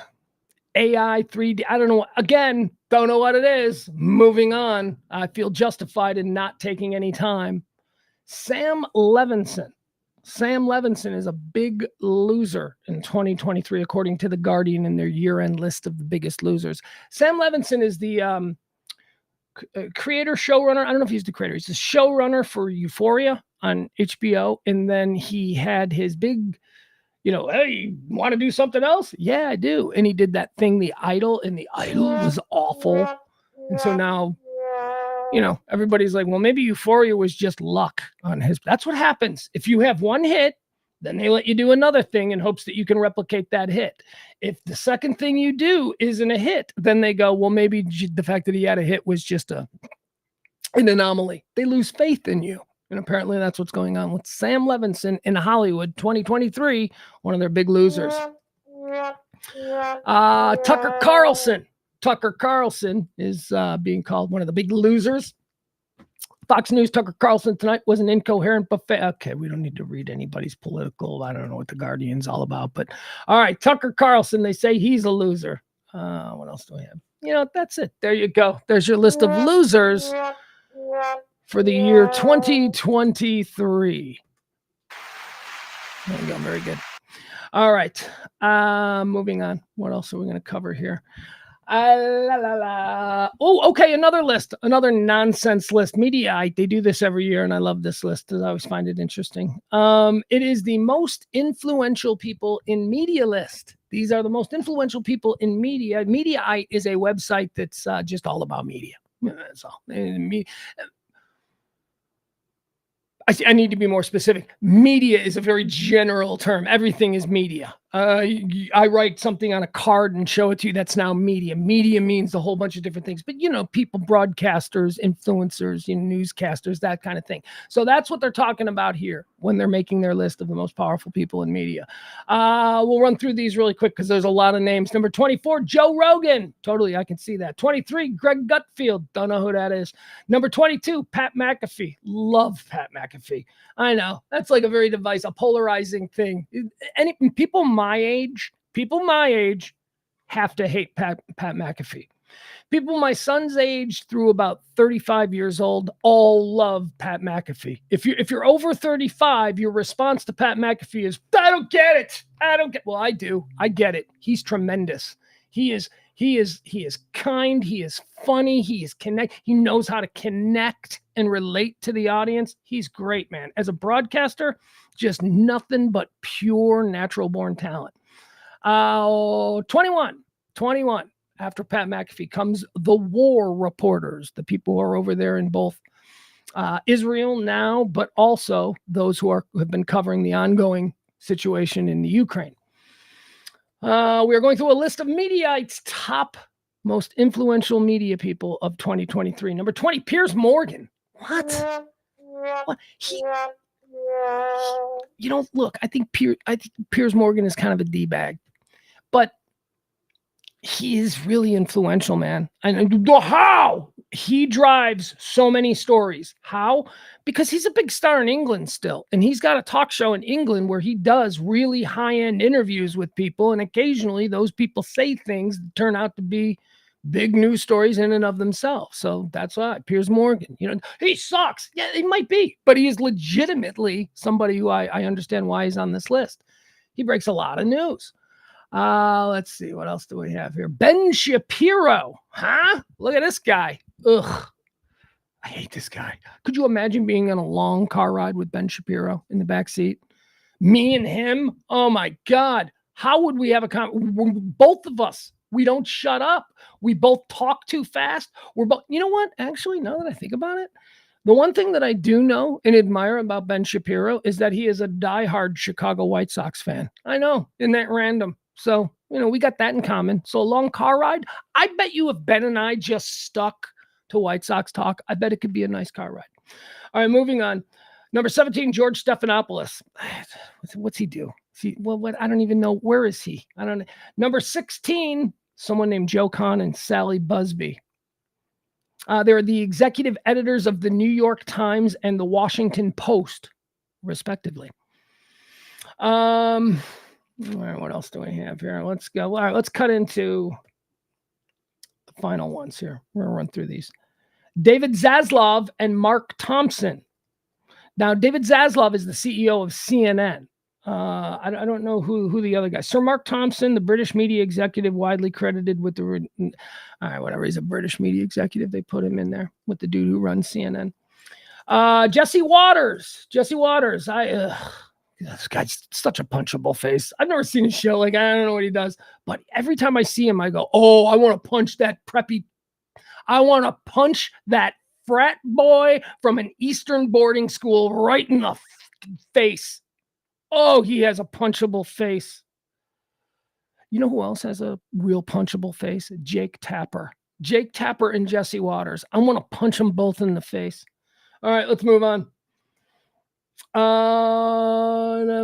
AI 3D. I don't know. Again, don't know what it is. Moving on. I feel justified in not taking any time. Sam Levinson. Sam Levinson is a big loser in 2023, according to The Guardian in their year-end list of the biggest losers. Sam Levinson is the creator, showrunner. I don't know if he's the creator. He's the showrunner for Euphoria on HBO. And then he had his big, hey, you want to do something else? Yeah, I do. And he did that thing, The Idol, and The Idol was awful. And so now, everybody's like, well, maybe Euphoria was just luck on his. That's what happens. If you have one hit, then they let you do another thing in hopes that you can replicate that hit. If the second thing you do isn't a hit, then they go, well, maybe the fact that he had a hit was just an anomaly. They lose faith in you. And apparently that's what's going on with Sam Levinson in Hollywood 2023, one of their big losers. Tucker Carlson. Tucker Carlson is being called one of the big losers. Fox News, Tucker Carlson tonight was an incoherent buffet. Okay, we don't need to read anybody's political. I don't know what the Guardian's all about. But all right, Tucker Carlson, they say he's a loser. What else do we have? That's it. There you go. There's your list of losers for the year 2023. There you go. Very good. All right. Moving on. What else are we going to cover here? Oh, okay. Another list, another nonsense list. Mediaite, they do this every year, and I love this list because I always find it interesting. It is the most influential people in media list. These are the most influential people in media. Mediaite is a website that's just all about media. That's all. I need to be more specific. Media is a very general term. Everything is media. I write something on a card and show it to you. That's now media. Media means a whole bunch of different things. But, people, broadcasters, influencers, newscasters, that kind of thing. So that's what they're talking about here when they're making their list of the most powerful people in media. We'll run through these really quick because there's a lot of names. Number 24, Joe Rogan. Totally, I can see that. 23, Greg Gutfield. Don't know who that is. Number 22, Pat McAfee. Love Pat McAfee. I know. That's like a very a polarizing thing. People my age have to hate Pat McAfee. People my son's age through about 35 years old all love Pat McAfee. If you're over 35, your response to Pat McAfee is, I don't get it. Well, I do. I get it. He's tremendous. He is kind. He is funny. He knows how to connect and relate to the audience. He's great, man. As a broadcaster, just nothing but pure natural born talent. 21. After Pat McAfee comes the war reporters, the people who are over there in both Israel now, but also those who have been covering the ongoing situation in the Ukraine. We are going through a list of Mediaite's top most influential media people of 2023. Number 20, Piers Morgan. What? Look, I think Piers Morgan is kind of a D-bag, but he is really influential, man. And how? He drives so many stories. How? Because he's a big star in England still. And he's got a talk show in England where he does really high-end interviews with people. And occasionally those people say things that turn out to be big news stories in and of themselves. So that's why Piers Morgan, he sucks. Yeah, he might be, but he is legitimately somebody who I understand why he's on this list. He breaks a lot of news. Let's see. What else do we have here? Ben Shapiro. Huh? Look at this guy. Ugh. I hate this guy. Could you imagine being on a long car ride with Ben Shapiro in the back seat? Me and him? Oh my God. How would we have both of us? We don't shut up. We both talk too fast. We're both, you know what? Actually, now that I think about it, the one thing that I do know and admire about Ben Shapiro is that he is a diehard Chicago White Sox fan. I know, isn't that random? So, we got that in common. So a long car ride, I bet you if Ben and I just stuck to White Sox talk, I bet it could be a nice car ride. All right, moving on. Number 17, George Stephanopoulos. What's he do? What? I don't even know. Where is he? I don't know. Number 16, someone named Joe Kahn and Sally Busby. They're the executive editors of the New York Times and the Washington Post, respectively. All right, what else do we have here? Let's go. All right, let's cut into the final ones here. We're going to run through these. David Zaslav and Mark Thompson. Now, David Zaslav is the CEO of CNN. I don't know who the other guy. Sir Mark Thompson, the British media executive, widely credited with the. All right, whatever. He's a British media executive. They put him in there with the dude who runs CNN. Jesse Waters. This guy's such a punchable face. I've never seen his show. Like, I don't know what he does, but every time I see him, I go, "Oh, I want to punch that preppy. I want to punch that frat boy from an Eastern boarding school right in the face." Oh, he has a punchable face. You know who else has a real punchable face? Jake Tapper. Jake Tapper and Jesse Waters. I want to punch them both in the face. All right, let's move on.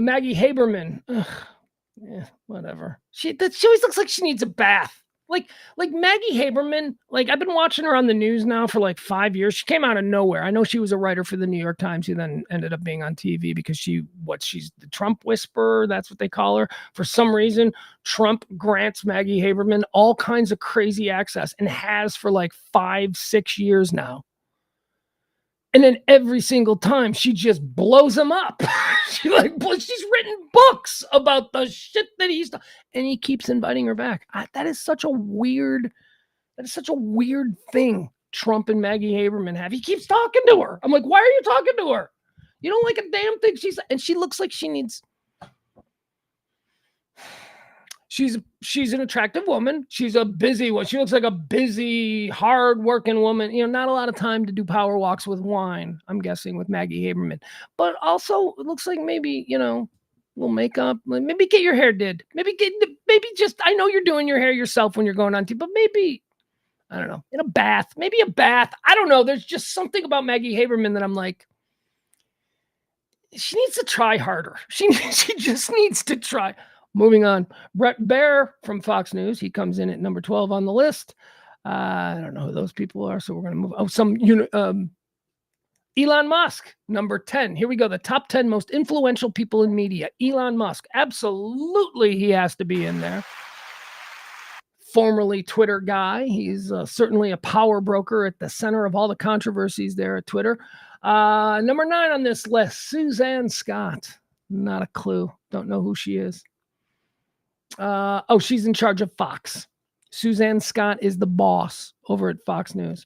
Maggie Haberman. Yeah, whatever. She always looks like she needs a bath. Like Maggie Haberman, like I've been watching her on the news now for like 5 years. She came out of nowhere. I know she was a writer for the New York Times who then ended up being on TV because she's the Trump whisperer. That's what they call her. For some reason, Trump grants Maggie Haberman all kinds of crazy access and has for like 5-6 years now. And then every single time she just blows him up. She's written books about the shit that he's done, and he keeps inviting her back. That is such a weird thing Trump and Maggie Haberman have. He keeps talking to her. I'm like, why are you talking to her? You don't like a damn thing and she looks like she needs. She's an attractive woman. She's a busy one. She looks like a busy, hard-working woman. Not a lot of time to do power walks with wine, I'm guessing, with Maggie Haberman. But also, it looks like maybe, little makeup. Maybe get your hair did. Maybe I know you're doing your hair yourself when you're going on TV, but maybe, I don't know, in a bath. Maybe a bath. I don't know. There's just something about Maggie Haberman that I'm like, she needs to try harder. She just needs to try. Moving on, Brett Baer from Fox News. He comes in at number 12 on the list. I don't know who those people are, so we're going to move. Elon Musk, number 10. Here we go. The top 10 most influential people in media. Elon Musk. Absolutely, he has to be in there. Formerly Twitter guy. He's certainly a power broker at the center of all the controversies there at Twitter. Number 9 on this list, Suzanne Scott. Not a clue. Don't know who she is. She's in charge of Fox. Suzanne Scott is the boss over at Fox News.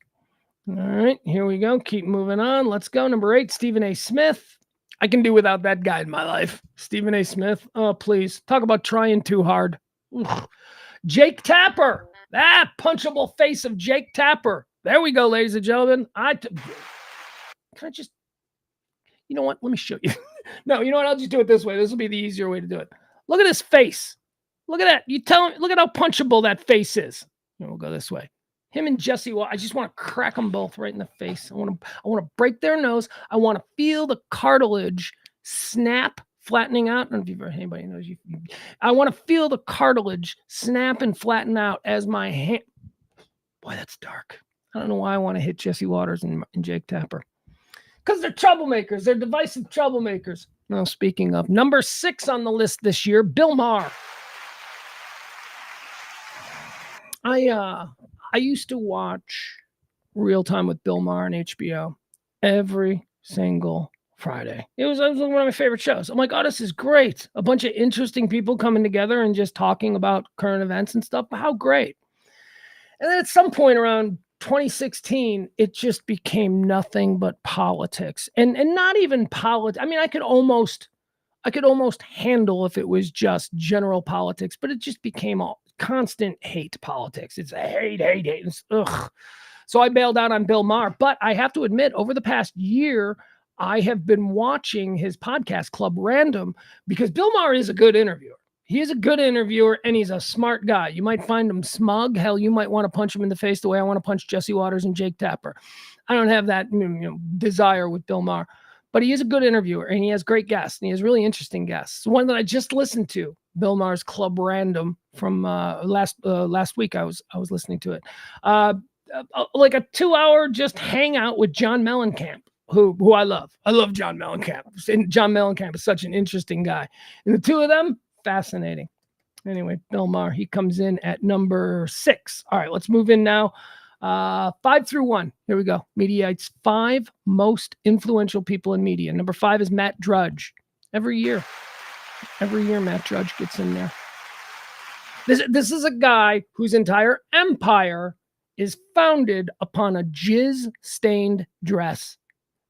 All right, here we go. Keep moving on. Let's go. Number 8, Stephen A. Smith. I can do without that guy in my life. Stephen A. Smith. Oh, please. Talk about trying too hard. Ugh. Jake Tapper. That punchable face of Jake Tapper. There we go, ladies and gentlemen. Can I just... You know what? Let me show you. No, you know what? I'll just do it this way. This will be the easier way to do it. Look at his face. Look at that. You tell him, look at how punchable that face is. We'll go this way. Him and Jesse, I just want to crack them both right in the face. I want to break their nose. I want to feel the cartilage snap, flattening out. I don't know if anybody knows you. I want to feel the cartilage snap and flatten out as my hand. Boy, that's dark. I don't know why I want to hit Jesse Waters and Jake Tapper. Because they're troublemakers. They're divisive troublemakers. Now, speaking of, number 6 on the list this year, Bill Maher. I used to watch Real Time with Bill Maher on HBO every single Friday. It was one of my favorite shows. I'm like, oh, this is great. A bunch of interesting people coming together and just talking about current events and stuff. How great. And then at some point around 2016, it just became nothing but politics. And not even politics. I mean, I could almost handle if it was just general politics, but it just became all constant hate politics. It's a hate. It's, ugh. So I bailed out on Bill Maher. But I have to admit, over the past year, I have been watching his podcast, Club Random, because Bill Maher is a good interviewer. He is a good interviewer, and he's a smart guy. You might find him smug. Hell, you might want to punch him in the face the way I want to punch Jesse Waters and Jake Tapper. I don't have that desire with Bill Maher. But he is a good interviewer, and he has great guests, and he has really interesting guests. One that I just listened to, Bill Maher's Club Random from last week. I was listening to it, like a 2-hour just hangout with John Mellencamp, who I love. I love John Mellencamp. And John Mellencamp is such an interesting guy, and the two of them, fascinating. Anyway, Bill Maher, he comes in at number 6. All right, let's move in now. 5 through 1. Here we go. Mediaite's 5 most influential people in media. Number 5 is Matt Drudge. Every year, Matt Drudge gets in there. This is a guy whose entire empire is founded upon a jizz-stained dress.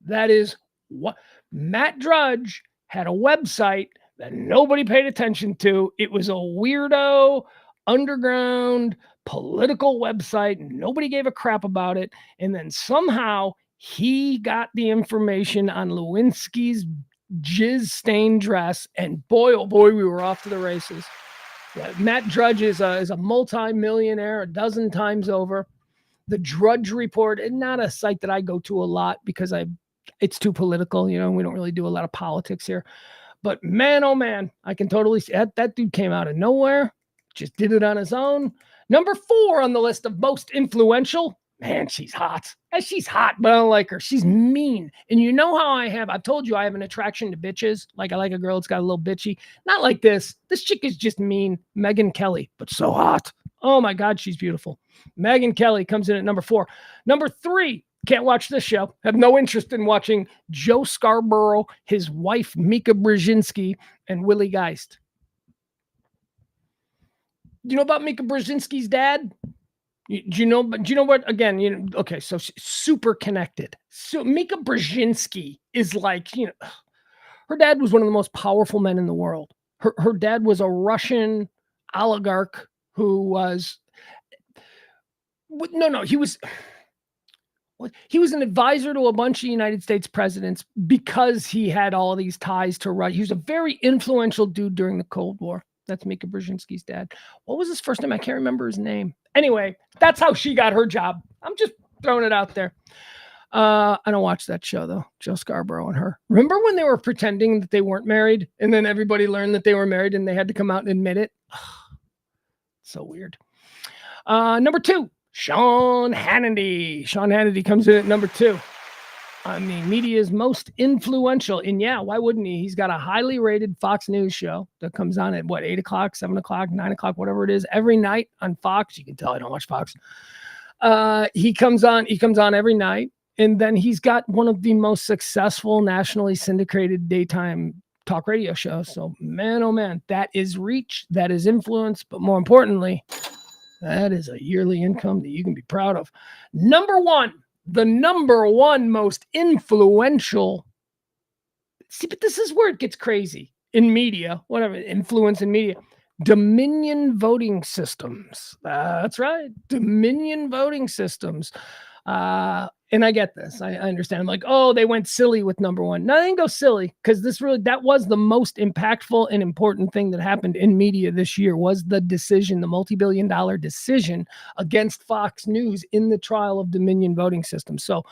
That is what Matt Drudge had a website that nobody paid attention to. It was a weirdo, underground, political website. Nobody gave a crap about it. And then somehow he got the information on Lewinsky's jizz-stained dress. And boy, oh boy, we were off to the races. Yeah, Matt Drudge is a multi-millionaire a dozen times over. The Drudge Report is not a site that I go to a lot because it's too political. We don't really do a lot of politics here. But man, oh man, I can totally see that dude came out of nowhere, just did it on his own. Number 4 on the list of most influential. Man, she's hot. She's hot, but I don't like her. She's mean. And you know how I've told you I have an attraction to bitches. Like I like a girl that's got a little bitchy. Not like this. This chick is just mean. Megyn Kelly, but so hot. Oh my God, she's beautiful. Megyn Kelly comes in at number 4. Number 3, can't watch this show. Have no interest in watching Joe Scarborough, his wife, Mika Brzezinski, and Willie Geist. Do you know about Mika Brzezinski's dad? Do you know what? Again, okay, so super connected. So Mika Brzezinski is like, her dad was one of the most powerful men in the world. Her dad was a Russian oligarch who was, he was an advisor to a bunch of United States presidents because he had all these ties to Russia. He was a very influential dude during the Cold War. That's Mika Brzezinski's dad. What was his first name? I can't remember his name. Anyway, that's how she got her job. I'm just throwing it out there. I don't watch that show, though. Joe Scarborough and her. Remember when they were pretending that they weren't married, and then everybody learned that they were married, and they had to come out and admit it? So weird. Number 2, Sean Hannity. Sean Hannity comes in at number 2. I mean, media's most influential. And yeah, why wouldn't he? He's got a highly rated Fox News show that comes on at 8 o'clock, 7 o'clock, 9 o'clock, whatever it is, every night on Fox. You can tell I don't watch Fox. He comes on every night. And then he's got one of the most successful nationally syndicated daytime talk radio shows. So man, oh man, that is reach, that is influence, but more importantly, that is a yearly income that you can be proud of. Number 1. The number 1 most influential. See, but this is where it gets crazy in media, whatever, influence in media. Dominion voting systems. That's right. Dominion voting systems. And I get this. I understand. I'm like, oh, they went silly with number 1. No, they didn't go silly because that was the most impactful and important thing that happened in media this year was the decision, the multi-billion-dollar decision against Fox News in the trial of Dominion voting system. So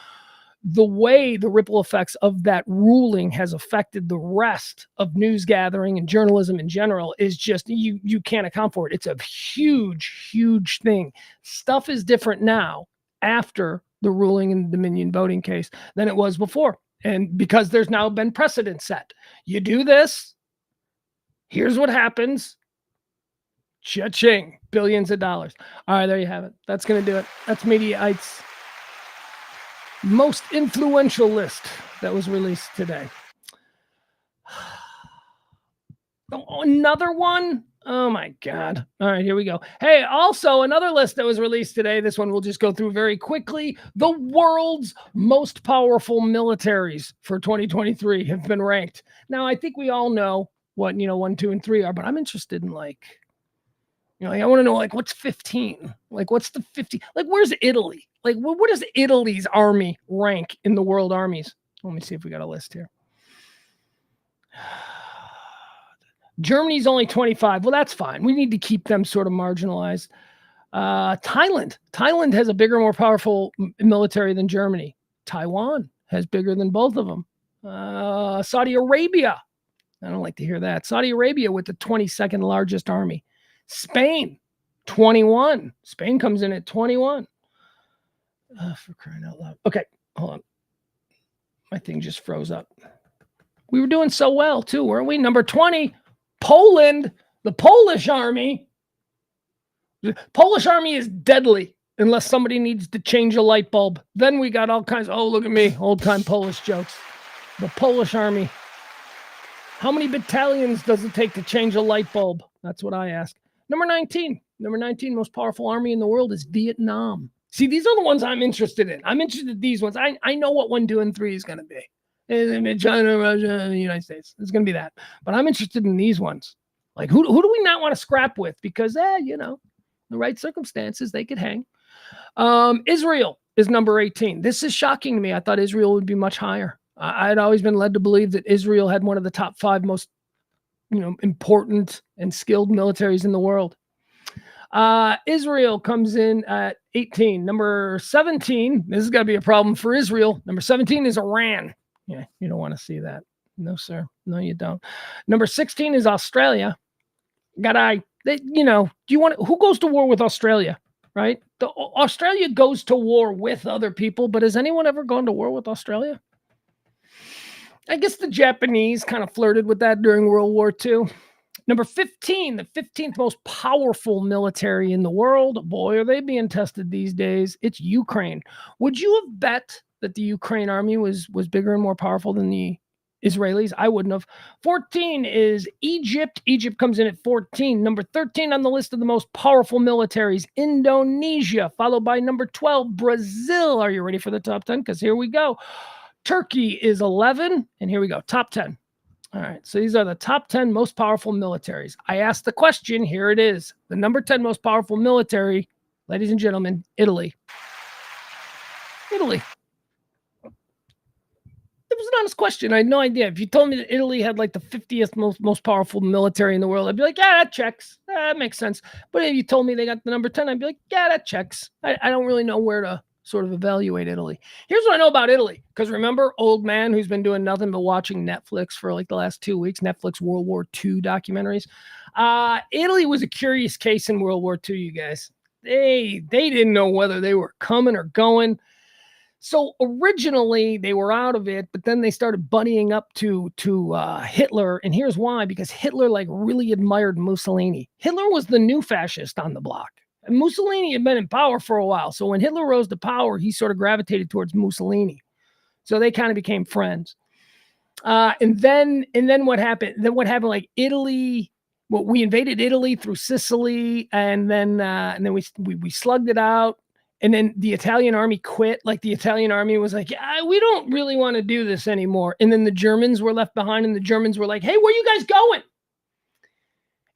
the way the ripple effects of that ruling has affected the rest of news gathering and journalism in general is just, you can't account for it. It's a huge, huge thing. Stuff is different now after the ruling in the Dominion voting case than it was before. And because there's now been precedent set. You do this, here's what happens. Cha-ching, billions of dollars. All right, there you have it. That's going to do it. That's Mediaite's most influential list that was released today. Oh, another one? Oh my God. All right, here we go. Hey, also another list that was released today. This one we'll just go through very quickly. The world's most powerful militaries for 2023 have been ranked. Now, I think we all know what, 1, 2, and 3 are, but I'm interested in I want to know what's 15? What's the 50? Where's Italy? What does Italy's army rank in the world armies? Let me see if we got a list here. Germany's only 25. Well, that's fine. We need to keep them sort of marginalized. Thailand has a bigger, more powerful military than Germany. Taiwan has bigger than both of them. Saudi Arabia. I don't like to hear that. Saudi Arabia with the 22nd largest army. Spain, 21. Spain comes in at 21. For crying out loud. Okay, hold on. My thing just froze up. We were doing so well, too, weren't we? Number 20, Poland, the Polish army. The Polish army is deadly unless somebody needs to change a light bulb. Then we got all kinds of, oh, look at me, old-time Polish jokes. The Polish army. How many battalions does it take to change a light bulb? That's what I ask. Number 19, most powerful army in the world is Vietnam. See, these are the ones I'm interested in. I'm interested in these ones. I know what 1, 2, and 3 is going to be. China, Russia, the United States. It's going to be that. But I'm interested in these ones. Who do we not want to scrap with? Because, the right circumstances, they could hang. Israel is number 18. This is shocking to me. I thought Israel would be much higher. I'd always been led to believe that Israel had one of the top 5 most, important and skilled militaries in the world. Israel comes in at 18. Number 17, this is going to be a problem for Israel. Number 17 is Iran. Yeah, you don't want to see that. No, sir. No, you don't. Number 16 is Australia. Who goes to war with Australia, right? Australia goes to war with other people, but has anyone ever gone to war with Australia? I guess the Japanese kind of flirted with that during World War II. Number 15, the 15th most powerful military in the world. Boy, are they being tested these days. It's Ukraine. Would you have bet that the Ukraine army was bigger and more powerful than the Israelis? I wouldn't have. 14 is Egypt. Egypt comes in at 14. Number 13 on the list of the most powerful militaries, Indonesia, followed by number 12, Brazil. Are you ready for the top 10? Because here we go. Turkey is 11, and here we go, top 10. All right, so these are the top 10 most powerful militaries. I asked the question, here it is. The number 10 most powerful military, ladies and gentlemen, Italy. Italy. It was an honest question. I had no idea. If you told me that Italy had the 50th most powerful military in the world, I'd be like, yeah, that checks. That makes sense. But if you told me they got the number 10, I'd be like, yeah, that checks. I don't really know where to sort of evaluate Italy. Here's what I know about Italy. Because remember, old man who's been doing nothing but watching Netflix for the last 2 weeks, Netflix World War II documentaries. Italy was a curious case in World War II, you guys. They didn't know whether they were coming or going. So originally they were out of it, but then they started buddying up to Hitler. And here's why, because Hitler really admired Mussolini. Hitler was the new fascist on the block. And Mussolini had been in power for a while. So when Hitler rose to power, he sort of gravitated towards Mussolini. So they kind of became friends. And then what happened? Then what happened? Italy, we invaded Italy through Sicily, and then we slugged it out. And then the Italian army quit. The Italian army was we don't really want to do this anymore. And then the Germans were left behind, and the Germans were like, hey, where are you guys going?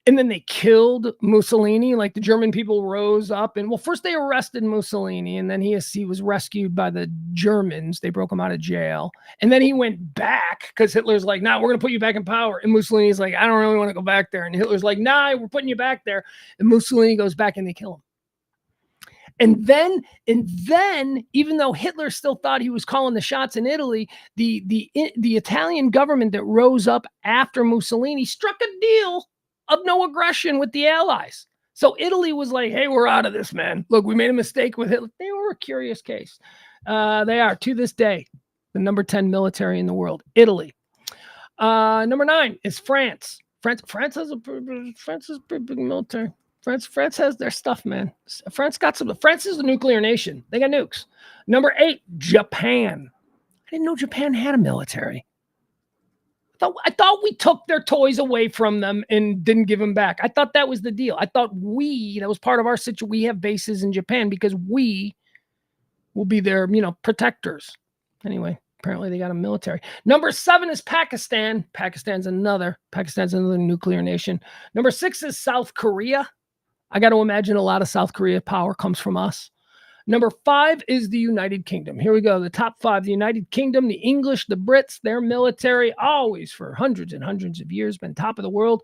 And then they killed Mussolini. The German people rose up, and first they arrested Mussolini, and then he was rescued by the Germans. They broke him out of jail. And then he went back because Hitler's like, nah, we're going to put you back in power. And Mussolini's like, I don't really want to go back there. And Hitler's like, nah, we're putting you back there. And Mussolini goes back and they kill him. And then, even though Hitler still thought he was calling the shots in Italy, the Italian government that rose up after Mussolini struck a deal of no aggression with the Allies. So Italy was like, hey, we're out of this, man. Look, we made a mistake with Hitler. They were a curious case. They are, to this day, the number 10 military in the world, Italy. Number 9 is France. France is a pretty big military. France has their stuff, man. France is a nuclear nation. They got nukes. Number 8, Japan. I didn't know Japan had a military. I thought we took their toys away from them and didn't give them back. I thought that was the deal. I thought that was part of our situation. We have bases in Japan because we will be their, protectors. Anyway, apparently they got a military. Number 7 is Pakistan. Pakistan's another nuclear nation. Number 6 is South Korea. I got to imagine a lot of South Korea power comes from us. Number 5 is the United Kingdom. Here we go. The top 5, the United Kingdom, the English, the Brits, their military, always for hundreds and hundreds of years been top of the world.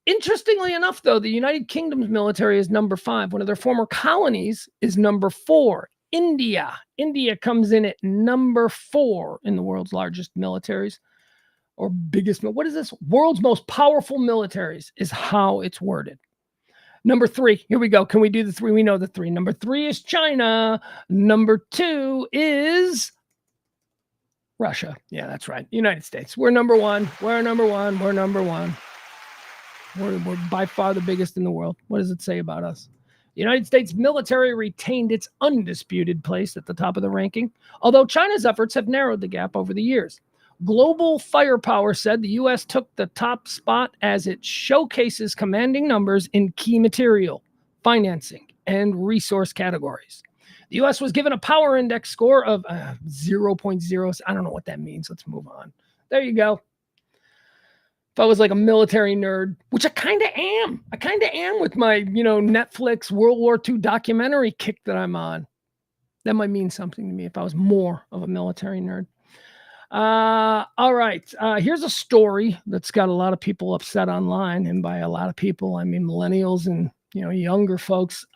Interestingly enough, though, the United Kingdom's military is number 5. One of their former colonies is number 4. India. India comes in at number 4 in the world's largest militaries or biggest. What is this? World's most powerful militaries is how it's worded. Number 3, here we go. Can we do the 3? We know the 3. Number 3 is China. Number 2 is Russia. Yeah, that's right. United States. We're number 1. We're number 1. We're number 1. We're by far the biggest in the world. What does it say about us? The United States military retained its undisputed place at the top of the ranking, although China's efforts have narrowed the gap over the years. Global Firepower said the U.S. took the top spot as it showcases commanding numbers in key material, financing, and resource categories. The U.S. was given a power index score of 0.0. I don't know what that means. Let's move on. There you go. If I was like a military nerd, which I kind of am with my, Netflix World War II documentary kick that I'm on. That might mean something to me if I was more of a military nerd. All right. Here's a story that's got a lot of people upset online. And by a lot of people, I mean millennials and, younger folks.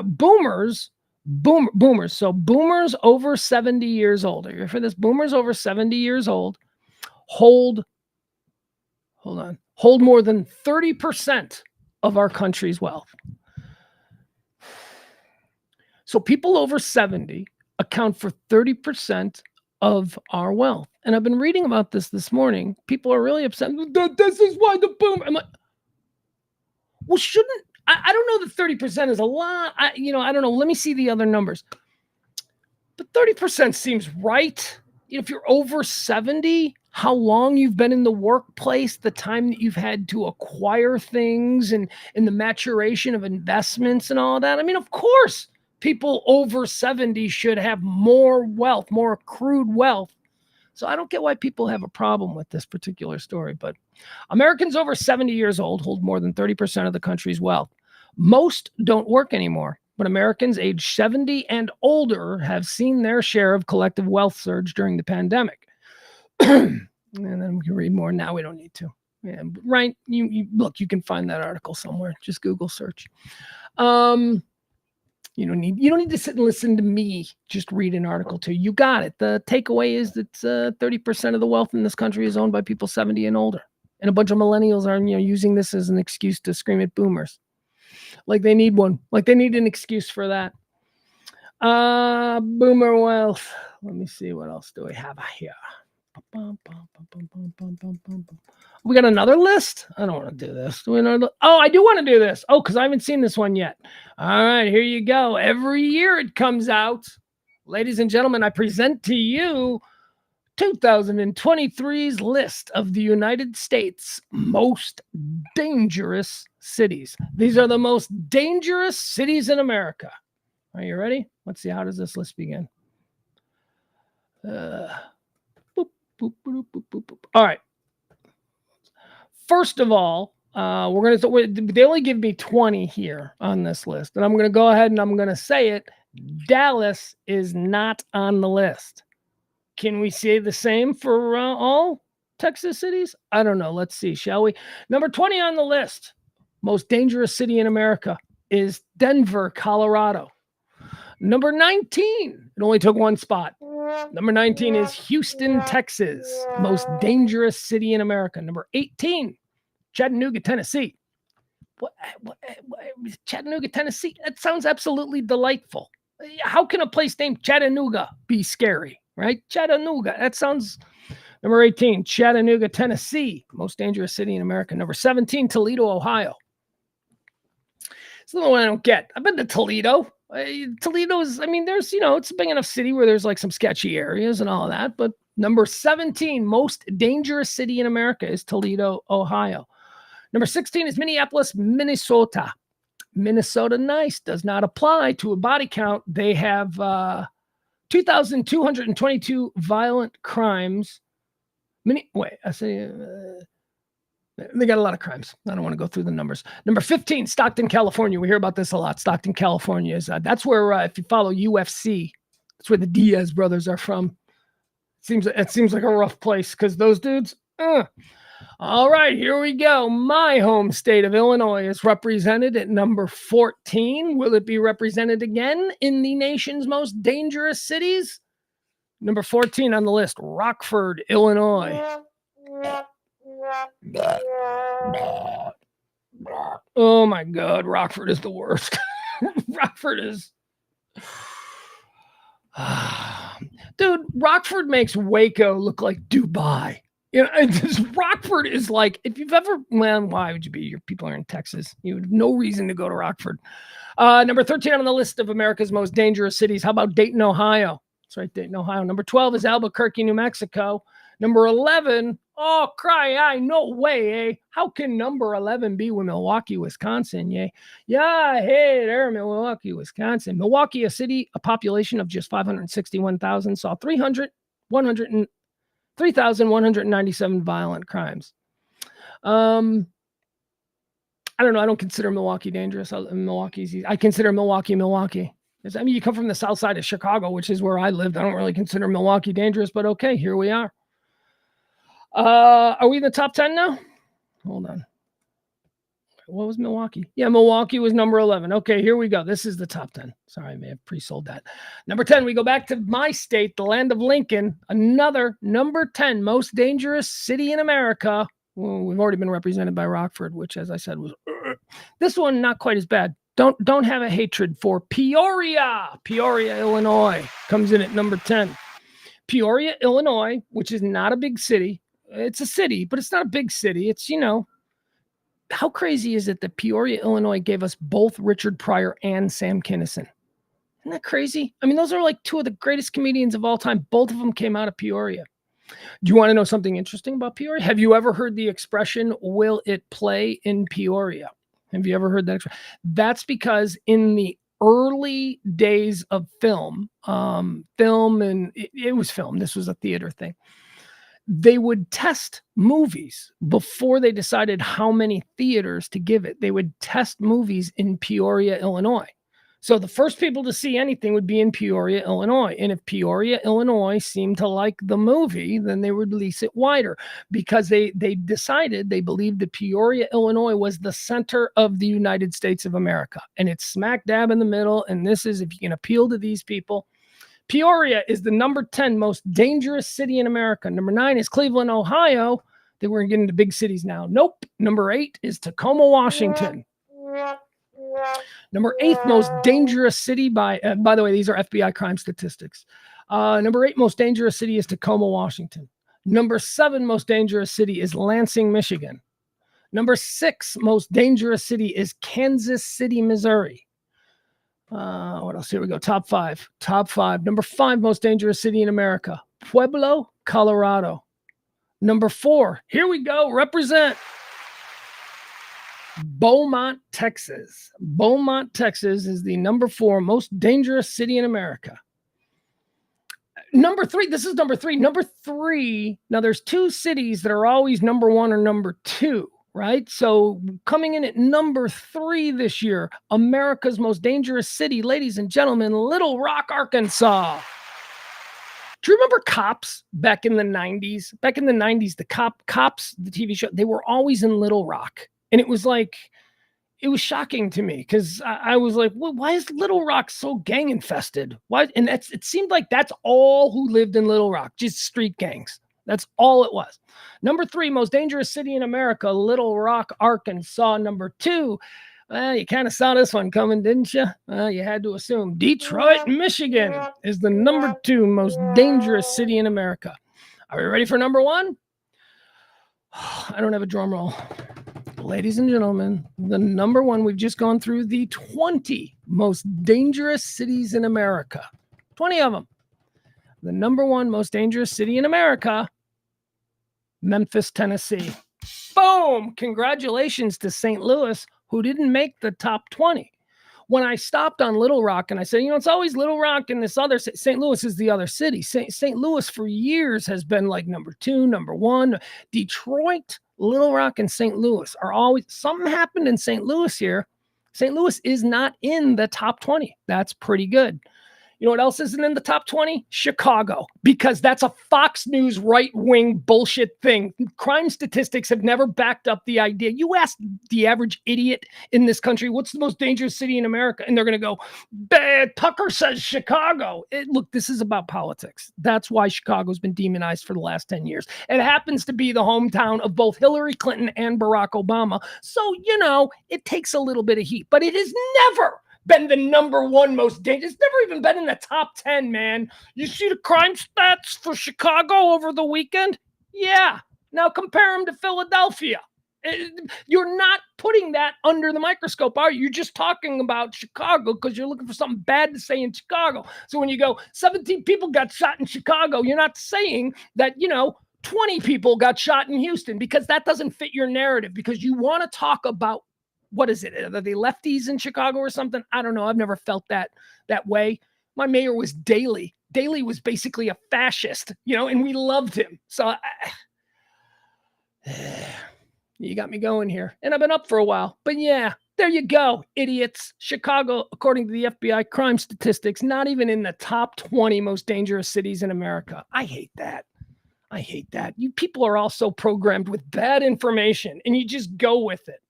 Boomers. So boomers over 70 years old. Are you ready for this? Boomers over 70 years old hold more than 30% of our country's wealth. So people over 70 account for 30% of our wealth. And I've been reading about this morning. People are really upset. This is why the boom. I'm like, well, I don't know that 30% is a lot. I don't know. Let me see the other numbers. But 30% seems right. If you're over 70, how long you've been in the workplace, the time that you've had to acquire things and the maturation of investments and all that. I mean, of course, people over 70 should have more wealth, more accrued wealth. So I don't get why people have a problem with this particular story. But Americans over 70 years old hold more than 30% of the country's wealth. Most don't work anymore, but Americans age 70 and older have seen their share of collective wealth surge during the pandemic. And then we can read more. Now we don't need to. Yeah, right. You look, you can find that article somewhere. Just Google search. You don't need to sit and listen to me just read an article to you. You got it. The takeaway is that 30% of the wealth in this country is owned by people 70 and older. And a bunch of millennials are using this as an excuse to scream at boomers. Like they need one. Like they need an excuse for that. Boomer wealth. Let me see. What else do we have here? We got another list. I don't want to do this. I do want to do this. Because I haven't seen this one yet. All right, here you go. Every year it comes out. Ladies and gentlemen, I present to you 2023's list of the United States most dangerous cities. These are the most dangerous cities in America. Are you ready? Let's see. How does this list begin? All right. First of all, they only give me 20 here on this list. And I'm going to go ahead and I'm going to say it. Dallas is not on the list. Can we say the same for all Texas cities? I don't know. Let's see, shall we? Number 20 on the list, most dangerous city in America, is Denver, Colorado. Number 19, it only took one spot. Number 19 is Houston, Texas, most dangerous city in America. Number 18, Chattanooga, Tennessee. What Chattanooga, Tennessee? That sounds absolutely delightful. How can a place named Chattanooga be scary, right? Chattanooga, that sounds... Number 18, Chattanooga, Tennessee, most dangerous city in America. Number 17, Toledo, Ohio. It's the one I don't get. I've been to Toledo. Toledo's, I mean, there's, it's a big enough city where there's like some sketchy areas and all that. But number 17, most dangerous city in America is Toledo, Ohio. Number 16 is Minneapolis, Minnesota. Minnesota nice, does not apply to a body count. They have 2,222 violent crimes. They got a lot of crimes. I don't want to go through the numbers. Number 15, Stockton, California. We hear about this a lot. Stockton, California is that's where if you follow UFC, that's where the Diaz brothers are from. It seems like a rough place because those dudes. All right, here we go. My home state of Illinois is represented at number 14. Will it be represented again in the nation's most dangerous cities? Number 14 on the list, Rockford, Illinois. Oh my God, Rockford is the worst. Rockford is... Dude, Rockford makes Waco look like Dubai. Rockford is like, if you've ever, well, why would you be? Your people are in Texas. You have no reason to go to Rockford. Number 13 on the list of America's most dangerous cities. How about Dayton, Ohio? That's right, Dayton, Ohio. Number 12 is Albuquerque, New Mexico. Number 11, oh, cry, no way, eh? How can number 11 be with Milwaukee, Wisconsin, yeah? Yeah, hey there, Milwaukee, Wisconsin. Milwaukee, a city, a population of just 561,000, saw 3,197 violent crimes. I don't know. I don't consider Milwaukee dangerous. I consider Milwaukee. I mean, you come from the south side of Chicago, which is where I lived. I don't really consider Milwaukee dangerous, but okay, here we are. Are we in the top 10 now? Hold on. What was Milwaukee? Yeah, Milwaukee was number 11. Okay, here we go. This is the top 10. Sorry, I may have pre-sold that. Number 10, we go back to my state, the land of Lincoln. Another number 10 most dangerous city in America. Well, we've already been represented by Rockford, which, as I said, was this one not quite as bad. Don't have a hatred for Peoria. Peoria, Illinois comes in at number 10. Peoria, Illinois, which is not a big city. It's a city, but it's not a big city. It's, how crazy is it that Peoria, Illinois gave us both Richard Pryor and Sam Kinison? Isn't that crazy? I mean, those are like two of the greatest comedians of all time. Both of them came out of Peoria. Do you want to know something interesting about Peoria? Have you ever heard the expression, will it play in Peoria? Have you ever heard that? That's because in the early days of film, and it was film. This was a theater thing. They would test movies before they decided how many theaters to give it. They would test movies in Peoria, Illinois. So the first people to see anything would be in Peoria, Illinois. And if Peoria, Illinois seemed to like the movie, then they would release it wider because they decided they believed that Peoria, Illinois was the center of the United States of America. And it's smack dab in the middle. And this is, if you can appeal to these people, Peoria is the number 10 most dangerous city in America. Number 9 is Cleveland, Ohio. They were getting into big cities now. Nope. Number 8 is Tacoma, Washington. Number 8 most dangerous city by the way, these are FBI crime statistics. Number 8 most dangerous city is Tacoma, Washington. Number 7 most dangerous city is Lansing, Michigan. Number 6 most dangerous city is Kansas City, Missouri. What else? Here we go. Top 5. Number 5 most dangerous city in America, Pueblo, Colorado. Number 4. Here we go. Represent Beaumont, Texas. Beaumont, Texas is the number 4 most dangerous city in America. Number 3. This is number 3. Number 3. Now there's 2 cities that are always number 1 or number 2. Right? So coming in at number 3 this year, America's most dangerous city, ladies and gentlemen, Little Rock, Arkansas. Do you remember Cops back in the 90s? Back in the 90s, the Cops, the TV show, they were always in Little Rock. And it was like, it was shocking to me because I was like, well, why is Little Rock so gang infested? Why? And it seemed like that's all who lived in Little Rock, just street gangs. That's all it was. Number 3, most dangerous city in America, Little Rock, Arkansas. Number 2, well, you kind of saw this one coming, didn't you? You had to assume Detroit, Michigan is the number 2 most dangerous city in America. Are we ready for number 1? I don't have a drum roll. ladies and gentlemen, the number one, we've just gone through the 20 most dangerous cities in America. 20 of them. The number one most dangerous city in America, Memphis, Tennessee. Boom! Congratulations to St. Louis, who didn't make the top 20. When I stopped on Little Rock and I said, it's always Little Rock and this other, St. Louis is the other city. St. Louis for years has been like number 2, number 1. Detroit, Little Rock, and St. Louis are always, something happened in St. Louis here. St. Louis is not in the top 20. That's pretty good. You know what else isn't in the top 20? Chicago, because that's a Fox News right-wing bullshit thing. Crime statistics have never backed up the idea. You ask the average idiot in this country, what's the most dangerous city in America? And they're going to go, Tucker says Chicago. Look, this is about politics. That's why Chicago's been demonized for the last 10 years. It happens to be the hometown of both Hillary Clinton and Barack Obama. So, it takes a little bit of heat, but it has never been the number one most dangerous. It's never even been in the top 10, man. You see the crime stats for Chicago over the weekend? Yeah. Now compare them to Philadelphia. You're not putting that under the microscope, are you? You're just talking about Chicago because you're looking for something bad to say in Chicago. So when you go, 17 people got shot in Chicago, you're not saying that, 20 people got shot in Houston, because that doesn't fit your narrative, because you want to talk about, what is it? Are they lefties in Chicago or something? I don't know. I've never felt that way. My mayor was Daley. Daley was basically a fascist, and we loved him. So you got me going here. And I've been up for a while. But yeah, there you go, idiots. Chicago, according to the FBI crime statistics, not even in the top 20 most dangerous cities in America. I hate that. You people are all so programmed with bad information, and you just go with it.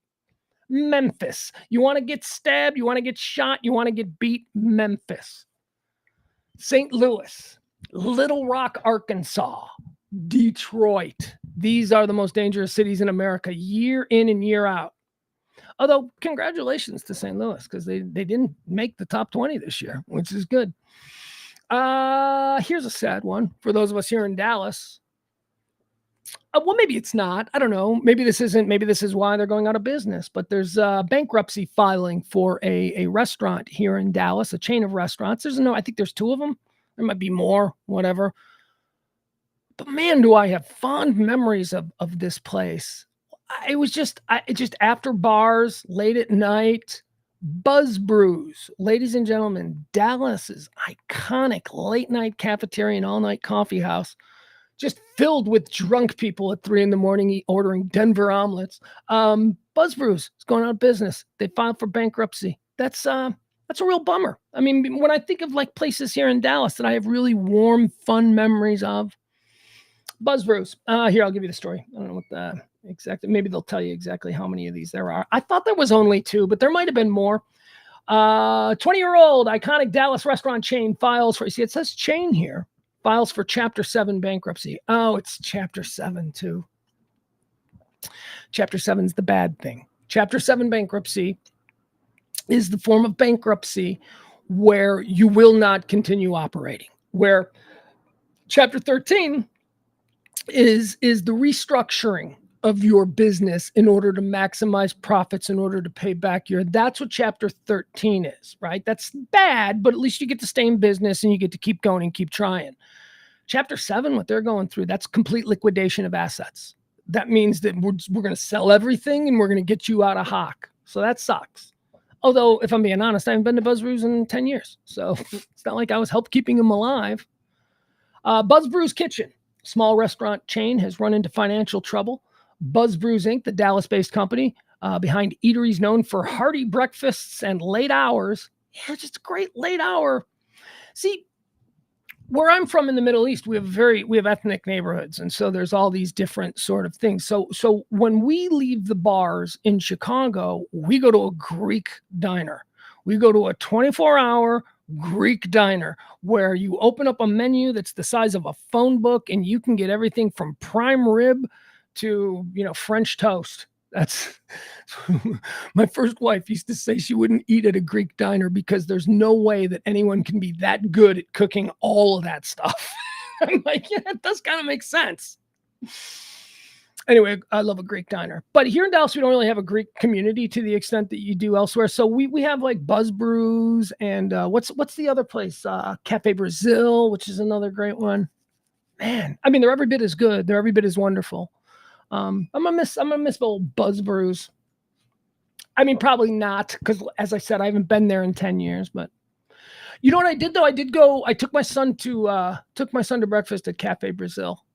Memphis. You want to get stabbed? You want to get shot? You want to get beat? Memphis. St. Louis. Little Rock, Arkansas. Detroit. These are the most dangerous cities in America, year in and year out. Although, congratulations to St. Louis, because they didn't make the top 20 this year, which is good. Here's a sad one for those of us here in Dallas. Well, maybe it's not. I don't know. Maybe this is why they're going out of business. But there's bankruptcy filing for a restaurant here in Dallas, a chain of restaurants. I think there's 2 of them. There might be more, whatever. But man, do I have fond memories of this place. It was just after bars, late at night, Buzz Brews. Ladies and gentlemen, Dallas's iconic late night cafeteria and all night coffee house. Just filled with drunk people at 3 a.m. ordering Denver omelets. Buzz Brews is going out of business. They filed for bankruptcy. That's a real bummer. I mean, when I think of like places here in Dallas that I have really warm, fun memories of, Buzz Brews. Here, I'll give you the story. I don't know what exactly. Maybe they'll tell you exactly how many of these there are. I thought there was only 2, but there might have been more. 20-year-old iconic Dallas restaurant chain files for. You see, it says chain here. Files for Chapter 7 bankruptcy. Oh, it's Chapter 7 too. Chapter 7's the bad thing. Chapter 7 bankruptcy is the form of bankruptcy where you will not continue operating. Where Chapter 13 is the restructuring of your business in order to maximize profits, in order to pay back that's what Chapter 13 is, right? That's bad, but at least you get to stay in business and you get to keep going and keep trying. Chapter 7, what they're going through, that's complete liquidation of assets. That means that we're going to sell everything and we're going to get you out of hock. So that sucks. Although, if I'm being honest, I haven't been to Buzz Brews in 10 years. So it's not like I was helping keeping them alive. Buzz Brews Kitchen, small restaurant chain, has run into financial trouble. Buzz Brews Inc., the Dallas-based company, behind eateries known for hearty breakfasts and late hours. Yeah, just a great late hour. See, where I'm from in the Middle East, we have ethnic neighborhoods. And so there's all these different sort of things. So when we leave the bars in Chicago, we go to a Greek diner. We go to a 24-hour Greek diner where you open up a menu that's the size of a phone book and you can get everything from prime rib to, French toast. That's my first wife used to say she wouldn't eat at a Greek diner because there's no way that anyone can be that good at cooking all of that stuff. I'm like, yeah, it does kind of make sense. Anyway, I love a Greek diner. But here in Dallas, we don't really have a Greek community to the extent that you do elsewhere. So we have like Buzz Brews and what's the other place? Cafe Brazil, which is another great one. Man, I mean, they're every bit as good. They're every bit as wonderful. I'm gonna miss old Buzz Brews. I mean, probably not, because as I said, I haven't been there in 10 years. But you know what I did though? I took my son to breakfast at Cafe Brazil.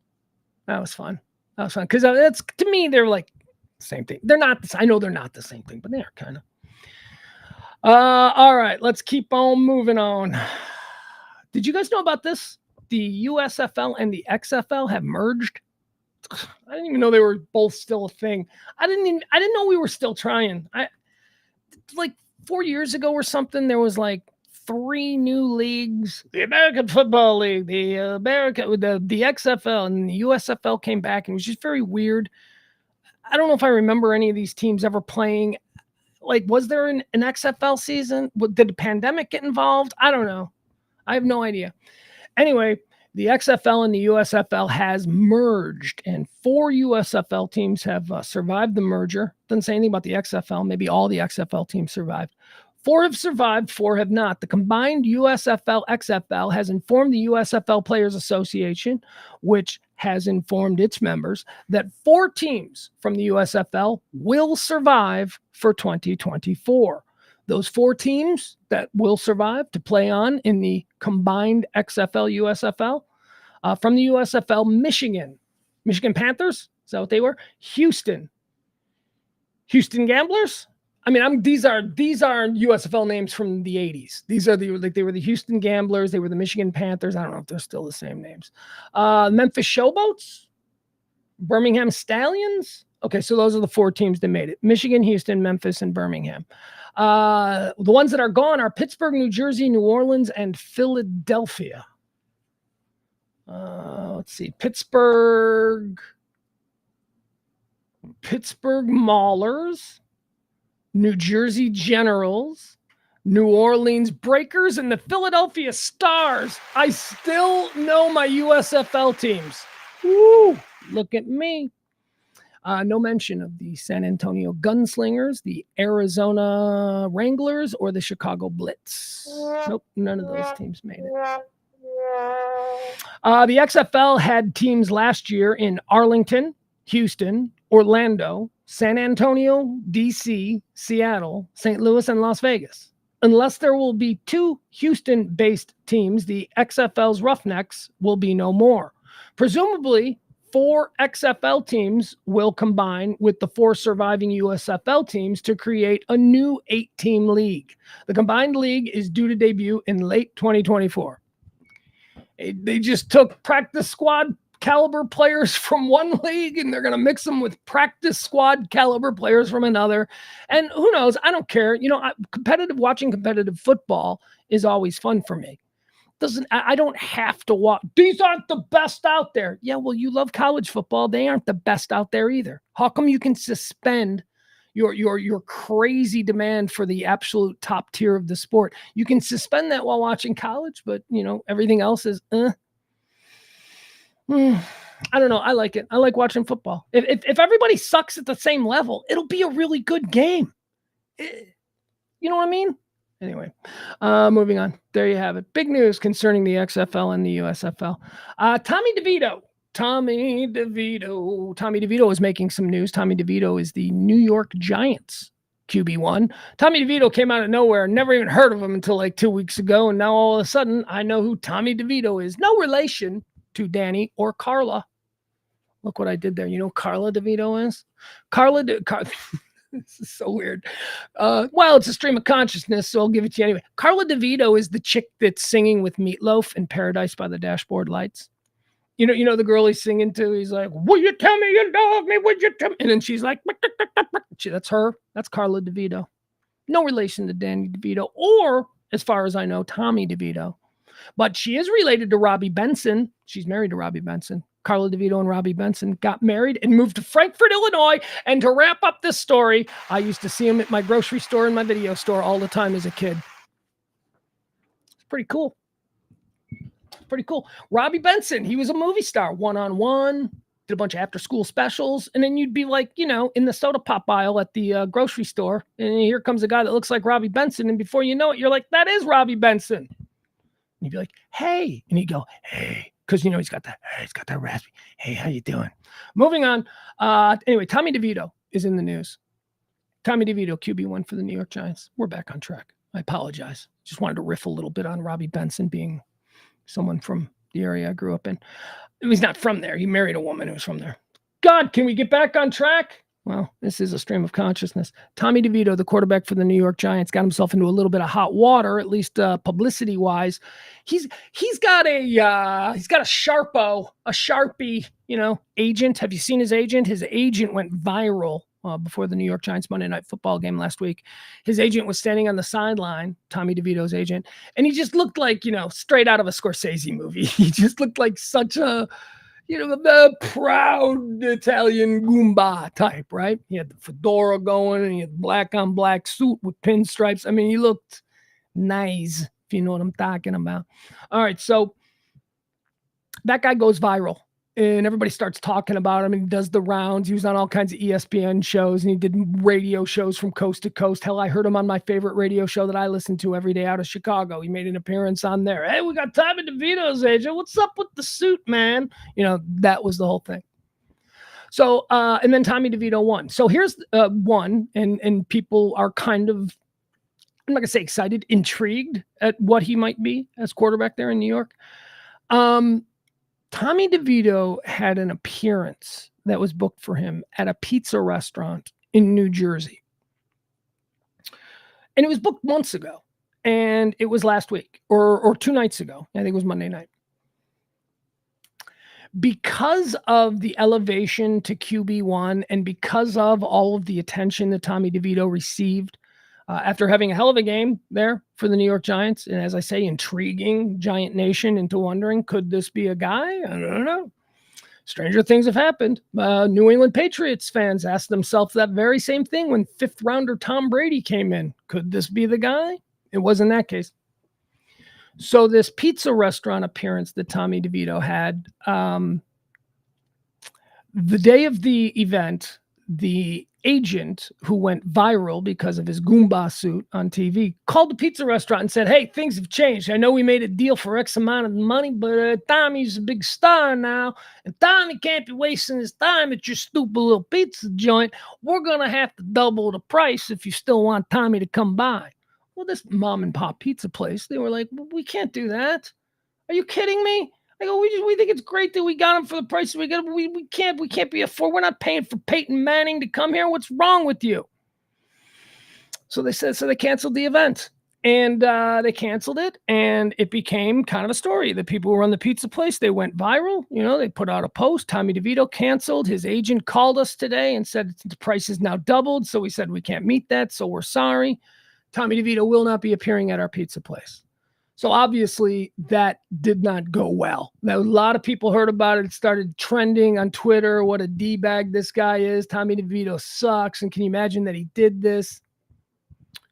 That was fun. Because that's, to me, they're like the same thing. They're not. I know they're not the same thing, but they are kind of. All right, let's keep on moving on. Did you guys know about this? The USFL and the XFL have merged. I didn't even know they were both still a thing. I didn't know we were still trying. Like 4 years ago or something, there was like 3 new leagues: the American Football League, the XFL, and the USFL came back, and it was just very weird. I don't know if I remember any of these teams ever playing. Like, was there an XFL season? Did the pandemic get involved? I don't know. I have no idea. Anyway, the XFL and the USFL has merged, and 4 USFL teams have survived the merger. Doesn't say anything about the XFL. Maybe all the XFL teams survived. 4 have survived, 4 have not. The combined USFL-XFL has informed the USFL Players Association, which has informed its members, that 4 teams from the USFL will survive for 2024. Those 4 teams that will survive to play on in the combined XFL-USFL, from the USFL, Michigan Panthers, is that what they were? Houston Gamblers. I mean, these are USFL names from the 80s. These are they were the Houston Gamblers. They were the Michigan Panthers. I don't know if they're still the same names. Memphis Showboats, Birmingham Stallions. Okay, so those are the 4 teams that made it: Michigan, Houston, Memphis, and Birmingham. The ones that are gone are Pittsburgh, New Jersey, New Orleans, and Philadelphia. Let's see, Pittsburgh Maulers, New Jersey Generals, New Orleans Breakers, and the Philadelphia Stars. I still know my USFL teams. Woo! Look at me. No mention of the San Antonio Gunslingers, the Arizona Wranglers, or the Chicago Blitz. Nope, none of those teams made it. The XFL had teams last year in Arlington, Houston, Orlando, San Antonio, DC, Seattle, St. Louis, and Las Vegas. Unless there will be 2 Houston-based teams, the XFL's Roughnecks will be no more. Presumably, 4 XFL teams will combine with the 4 surviving USFL teams to create a new 8-team league. The combined league is due to debut in late 2024. They just took practice squad caliber players from one league, and they're going to mix them with practice squad caliber players from another. And who knows? I don't care. You know, watching competitive football is always fun for me. I don't have to watch. These aren't the best out there. Yeah, well, you love college football. They aren't the best out there either. How come you can suspend your crazy demand for the absolute top tier of the sport? You can suspend that while watching college, but you know, everything else is I don't know. I like it. I like watching football. If everybody sucks at the same level, it'll be a really good game. You know what I mean? Anyway, moving on. There you have it. Big news concerning the XFL and the USFL. Tommy DeVito. Tommy DeVito is making some news. Tommy DeVito is the New York Giants QB1. Tommy DeVito came out of nowhere. Never even heard of him until like 2 weeks ago. And now all of a sudden, I know who Tommy DeVito is. No relation to Danny or Carla. Look what I did there. You know who Carla DeVito is? This is so weird. Well, it's a stream of consciousness, so I'll give it to you anyway. Carla DeVito is the chick that's singing with Meatloaf in Paradise by the Dashboard Lights. You know the girl he's singing to? He's like, will you tell me you love me? Would you tell me? And then she's like, that's her. That's Carla DeVito. No relation to Danny DeVito, or, as far as I know, Tommy DeVito. But she is related to Robbie Benson. She's married to Robbie Benson. Carla DeVito and Robbie Benson got married and moved to Frankfort, Illinois. And to wrap up this story, I used to see him at my grocery store and my video store all the time as a kid. It's pretty cool. Robbie Benson, he was a movie star. One-on-One, did a bunch of after-school specials, and then you'd be like, in the soda pop aisle at the grocery store, and here comes a guy that looks like Robbie Benson, and before you know it, you're like, that is Robbie Benson. And you'd be like, hey, and he'd go, hey, because he's got that raspy. Hey, how you doing? Moving on. Anyway, Tommy DeVito is in the news. Tommy DeVito, QB1 for the New York Giants. We're back on track. I apologize. Just wanted to riff a little bit on Robbie Benson being someone from the area I grew up in. He's not from there. He married a woman who was from there. God, can we get back on track? Well, this is a stream of consciousness. Tommy DeVito, the quarterback for the New York Giants, got himself into a little bit of hot water, at least publicity-wise. He's got a Sharpie, agent. Have you seen his agent? His agent went viral before the New York Giants Monday Night Football game last week. His agent was standing on the sideline, Tommy DeVito's agent, and he just looked like, straight out of a Scorsese movie. He just looked like such a, the proud Italian Goomba type, right? He had the fedora going, and he had black on black suit with pinstripes. I mean, he looked nice, if you know what I'm talking about. All right, so that guy goes viral. And everybody starts talking about him, and he does the rounds. He was on all kinds of ESPN shows, and he did radio shows from coast to coast. Hell, I heard him on my favorite radio show that I listen to every day out of Chicago. He made an appearance on there. Hey, we got Tommy DeVito's agent. What's up with the suit, man? That was the whole thing. So, and then Tommy DeVito won. So here's one, and people are kind of, I'm not going to say excited, intrigued at what he might be as quarterback there in New York. Tommy DeVito had an appearance that was booked for him at a pizza restaurant in New Jersey. And it was booked months ago. And it was last week or 2 nights ago. I think it was Monday night. Because of the elevation to QB1 and because of all of the attention that Tommy DeVito received after having a hell of a game there for the New York Giants, and as I say, intriguing Giant Nation into wondering, could this be a guy? I don't know. Stranger things have happened. New England Patriots fans asked themselves that very same thing when 5th rounder Tom Brady came in. Could this be the guy? It wasn't that case. So this pizza restaurant appearance that Tommy DeVito had, the day of the event, the agent who went viral because of his Goomba suit on TV called the pizza restaurant and said, hey, things have changed. I know we made a deal for X amount of money, but Tommy's a big star now, and Tommy can't be wasting his time at your stupid little pizza joint. We're going to have to double the price if you still want Tommy to come by. Well, this mom and pop pizza place, they were like, well, we can't do that. Are you kidding me? I go, we think it's great that we got him for the price we got. We can't be afford. We're not paying for Peyton Manning to come here. What's wrong with you? So they canceled the event, and they canceled it, and it became kind of a story. The people who run the pizza place, they went viral. They put out a post. Tommy DeVito canceled. His agent called us today and said the price is now doubled. So we said we can't meet that. So we're sorry. Tommy DeVito will not be appearing at our pizza place. So obviously that did not go well. Now, a lot of people heard about it. It started trending on Twitter. What a D-bag this guy is. Tommy DeVito sucks. And can you imagine that he did this?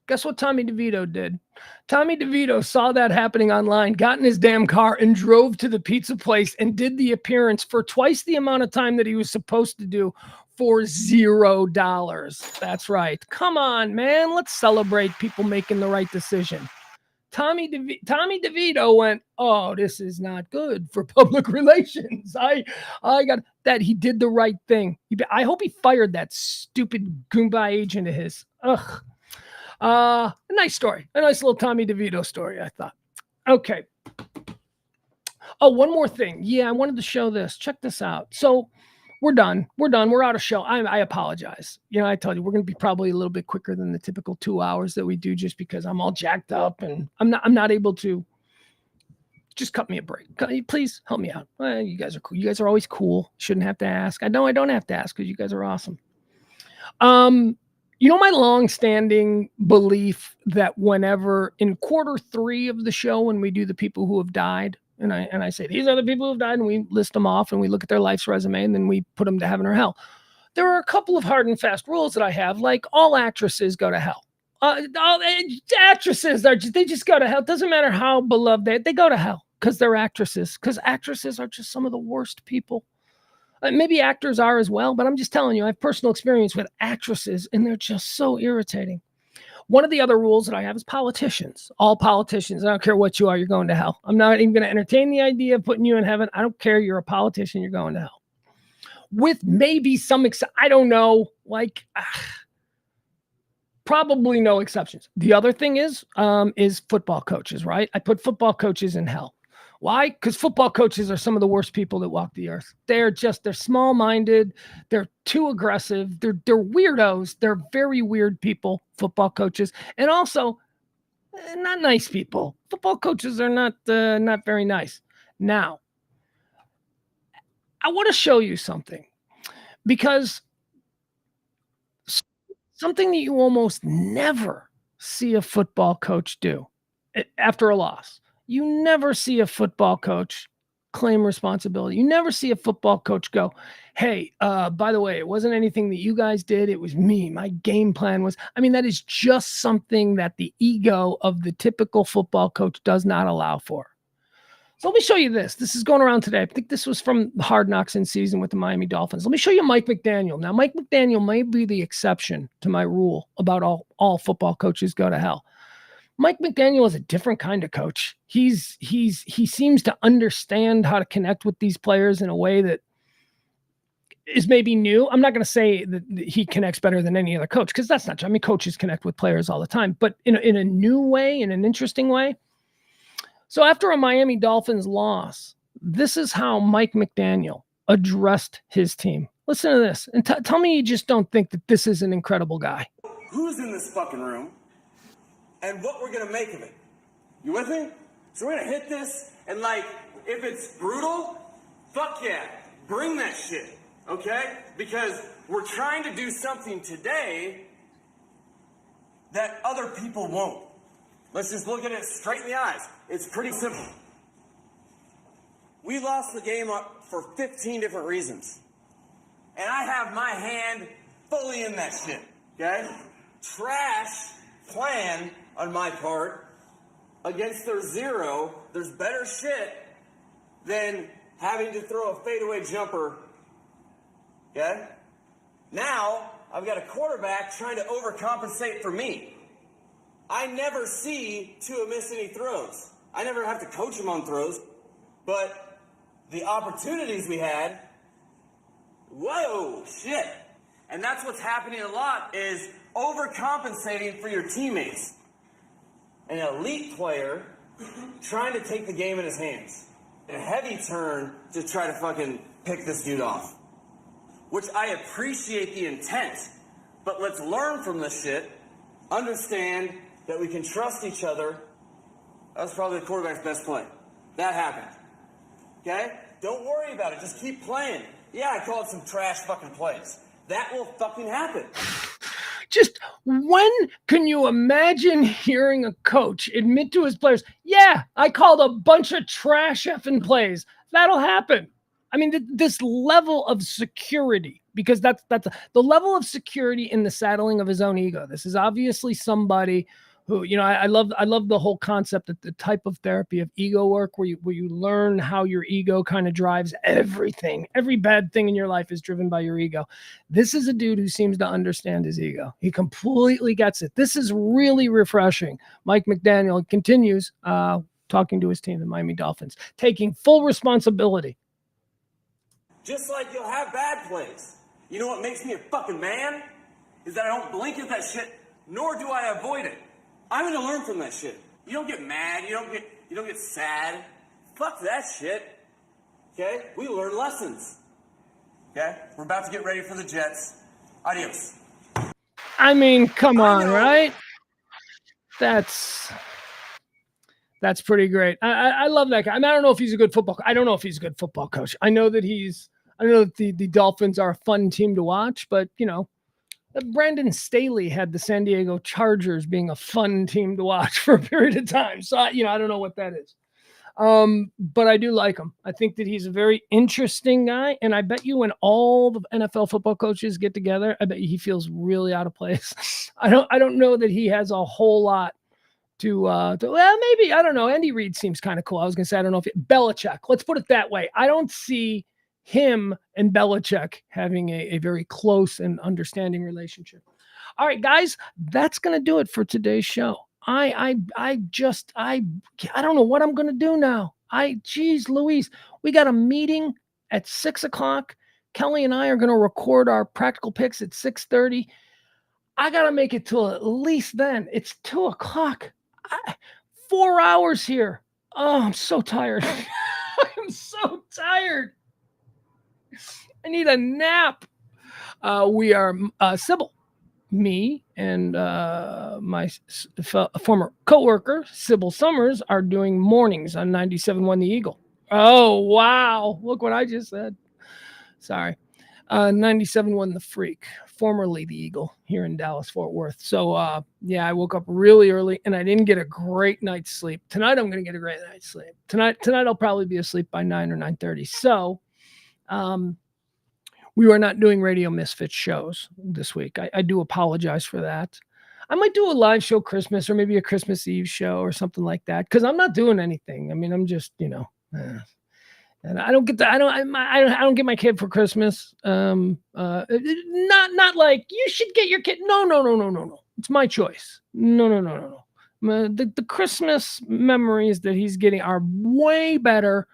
Guess what Tommy DeVito did? Tommy DeVito saw that happening online, got in his damn car, and drove to the pizza place and did the appearance for twice the amount of time that he was supposed to do for $0. That's right. Come on, man. Let's celebrate people making the right decision. Tommy DeVito went, oh, this is not good for public relations. I got that. He did the right thing. I hope he fired that stupid Goomba agent of his. Ugh. A nice story. A nice little Tommy DeVito story, I thought. Okay. Oh, one more thing. Yeah, I wanted to show this. Check this out. So we're done. We're out of show. I apologize. I told you we're going to be probably a little bit quicker than the typical 2 hours that we do, just because I'm all jacked up and I'm not able to. Just cut me a break. Please help me out. You guys are cool. You guys are always cool. Shouldn't have to ask. I know I don't have to ask because you guys are awesome. My long-standing belief that whenever in quarter 3 of the show, when we do the people who have died, and I say, these are the people who have died, and we list them off, and we look at their life's resume, and then we put them to heaven or hell. There are a couple of hard and fast rules that I have, like all actresses go to hell. All actresses, they just go to hell. It doesn't matter how beloved they go to hell because they're actresses, because actresses are just some of the worst people. Maybe actors are as well, but I'm just telling you, I have personal experience with actresses, and they're just so irritating. One of the other rules that I have is politicians. All politicians, I don't care what you are, you're going to hell. I'm not even going to entertain the idea of putting you in heaven. I don't care. You're a politician, you're going to hell. With maybe some, I don't know, like probably no exceptions. The other thing is football coaches, right? I put football coaches in hell. Why? Because football coaches are some of the worst people that walk the earth. They're small-minded. They're too aggressive. They're weirdos. They're very weird people, football coaches. And also, not nice people. Football coaches are not very nice. Now, I want to show you something, because something that you almost never see a football coach do after a loss. You never see a football coach claim responsibility. You never see a football coach go, hey, by the way, it wasn't anything that you guys did. It was me. My game plan was, that is just something that the ego of the typical football coach does not allow for. So let me show you this. This is going around today. I think this was from Hard Knocks in season with the Miami Dolphins. Let me show you Mike McDaniel. Now, Mike McDaniel may be the exception to my rule about all football coaches go to hell. Mike McDaniel is a different kind of coach. He seems to understand how to connect with these players in a way that is maybe new. I'm not going to say that he connects better than any other coach, because that's not true. Coaches connect with players all the time, but in a new way, in an interesting way. So after a Miami Dolphins loss, this is how Mike McDaniel addressed his team. Listen to this, and tell me you just don't think that this is an incredible guy. Who's in this fucking room, and what we're gonna make of it? You with me? So we're gonna hit this, and if it's brutal, fuck yeah, bring that shit, okay? Because we're trying to do something today that other people won't. Let's just look at it straight in the eyes. It's pretty simple. We lost the game for 15 different reasons. And I have my hand fully in that shit, okay? Trash plan on my part against their zero. There's better shit than having to throw a fadeaway jumper, okay? Now, I've got a quarterback trying to overcompensate for me. I never see Tua miss any throws. I never have to coach him on throws, but the opportunities we had, whoa, shit. And that's what's happening a lot, is overcompensating for your teammates. An elite player trying to take the game in his hands. A heavy turn to try to fucking pick this dude off. Which I appreciate the intent, but let's learn from this shit, understand that we can trust each other. That was probably the quarterback's best play. That happened. Okay? Don't worry about it. Just keep playing. Yeah, I called some trash fucking plays. That will fucking happen. Just when can you imagine hearing a coach admit to his players, yeah, I called a bunch of trash effing plays. That'll happen. This level of security, because that's the level of security in the saddling of his own ego. This is obviously somebody who, I love the whole concept that the type of therapy of ego work where you learn how your ego kind of drives everything. Every bad thing in your life is driven by your ego. This is a dude who seems to understand his ego. He completely gets it. This is really refreshing. Mike McDaniel continues talking to his team, the Miami Dolphins, taking full responsibility. Just like you'll have bad plays. You know what makes me a fucking man? Is that I don't blink at that shit, nor do I avoid it. I'm gonna learn from that shit. You don't get mad, you don't get sad. Fuck that shit. Okay? We learn lessons. Okay? We're about to get ready for the Jets. Adios. Come on, right? That's pretty great. I love that guy. I don't know if he's a good football coach. I don't know if he's a good football coach. I know that the Dolphins are a fun team to watch, but Brandon Staley had the San Diego Chargers being a fun team to watch for a period of time. So I don't know what that is. But I do like him. I think that he's a very interesting guy. And I bet you when all the NFL football coaches get together, I bet you he feels really out of place. I don't know that he has a whole lot to maybe, I don't know. Andy Reid seems kind of cool. I was going to say, I don't know if Belichick, let's put it that way. I don't see him and Belichick having a very close and understanding relationship. All right, guys, that's gonna do it for today's show. I don't know what I'm gonna do now. Geez Louise, we got a meeting at 6 o'clock. Kelly and I are gonna record our practical picks at 6:30. I gotta make it till at least then. It's 2 o'clock. 4 hours here. Oh, I'm so tired. I'm so tired. I need a nap. We are Sybil, me, and my former coworker, Sybil Summers, are doing mornings on 97.1 The Eagle. Oh, wow. Look what I just said. Sorry. 97.1 The Freak, formerly The Eagle, here in Dallas, Fort Worth. So, yeah, I woke up really early, and I didn't get a great night's sleep. Tonight, I'm going to get a great night's sleep. Tonight, I'll probably be asleep by 9 or 9:30. So, we are not doing Radio Misfits shows this week. I do apologize for that. I might do a live show Christmas or maybe a Christmas Eve show or something like that because I'm not doing anything. I mean, I'm just, and I don't get I don't get my kid for Christmas. Not like you should get your kid. No. It's my choice. No. The Christmas memories that he's getting are way better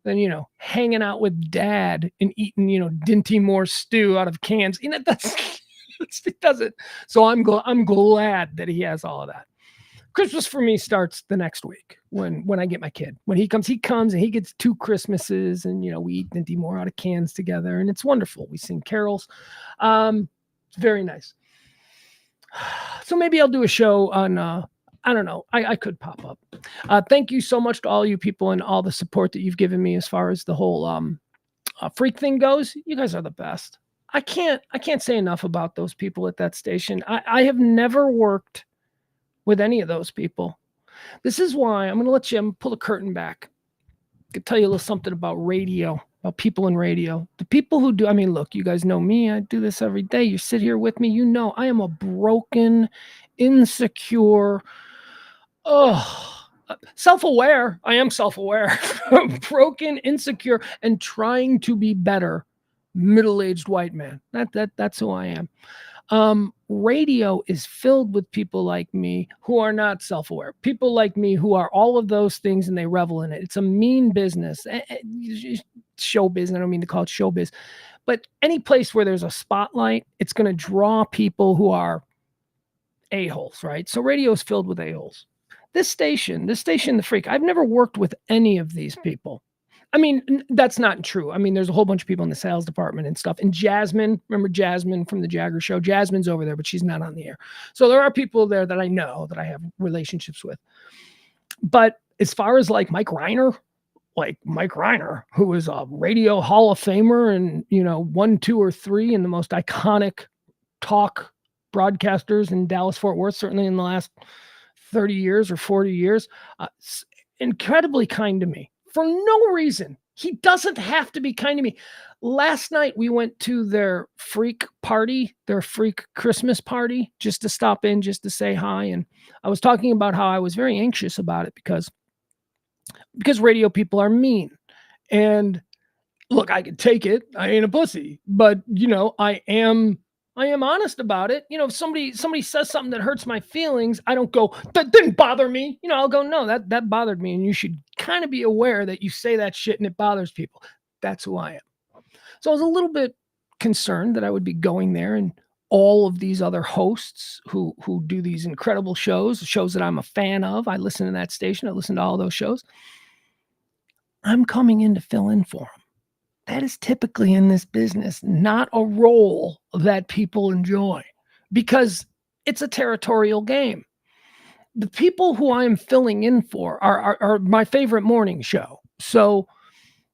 than hanging out with dad and eating Dinty Moore stew out of cans. That's it doesn't. So I'm glad that he has all of that. Christmas for me starts the next week when I get my kid. When he comes and he gets 2 Christmases, and we eat Dinty Moore out of cans together, and it's wonderful. We sing carols. It's very nice. So maybe I'll do a show on I don't know. I could pop up. Thank you so much to all you people and all the support that you've given me as far as the whole freak thing goes. You guys are the best. I can't say enough about those people at that station. I have never worked with any of those people. This is why I'm going to let you pull the curtain back. I could tell you a little something about radio, about people in radio. The people who do, I mean, look, you guys know me. I do this every day. You sit here with me. I am a broken, insecure, self-aware. I am self-aware, broken, insecure, and trying to be better middle-aged white man. That's who I am. Radio is filled with people like me who are not self-aware. People like me who are all of those things and they revel in it. It's a mean business. Showbiz. I don't mean to call it showbiz, but any place where there's a spotlight, it's going to draw people who are a-holes, right? So radio is filled with a-holes. This station, The Freak, I've never worked with any of these people. I mean, that's not true. I mean, there's a whole bunch of people in the sales department and stuff. And Jasmine, remember Jasmine from the Jagger Show? Jasmine's over there, but she's not on the air. So there are people there that I know that I have relationships with. But as far as like Mike Reiner, who is a radio Hall of Famer and, 1, 2, or 3 in the most iconic talk broadcasters in Dallas, Fort Worth, certainly in the last 30 years or 40 years, incredibly kind to me. For no reason. He doesn't have to be kind to me. Last night, we went to their freak party, their freak Christmas party, just to stop in, just to say hi. And I was talking about how I was very anxious about it because radio people are mean. And look, I could take it. I ain't a pussy. But, I am honest about it. If somebody says something that hurts my feelings, I don't go, that didn't bother me. I'll go, no, that bothered me. And you should kind of be aware that you say that shit and it bothers people. That's who I am. So I was a little bit concerned that I would be going there and all of these other hosts who do these incredible shows that I'm a fan of. I listen to that station. I listen to all those shows. I'm coming in to fill in for them. That is typically in this business not a role that people enjoy because it's a territorial game. The people who I'm filling in for are my favorite morning show. So,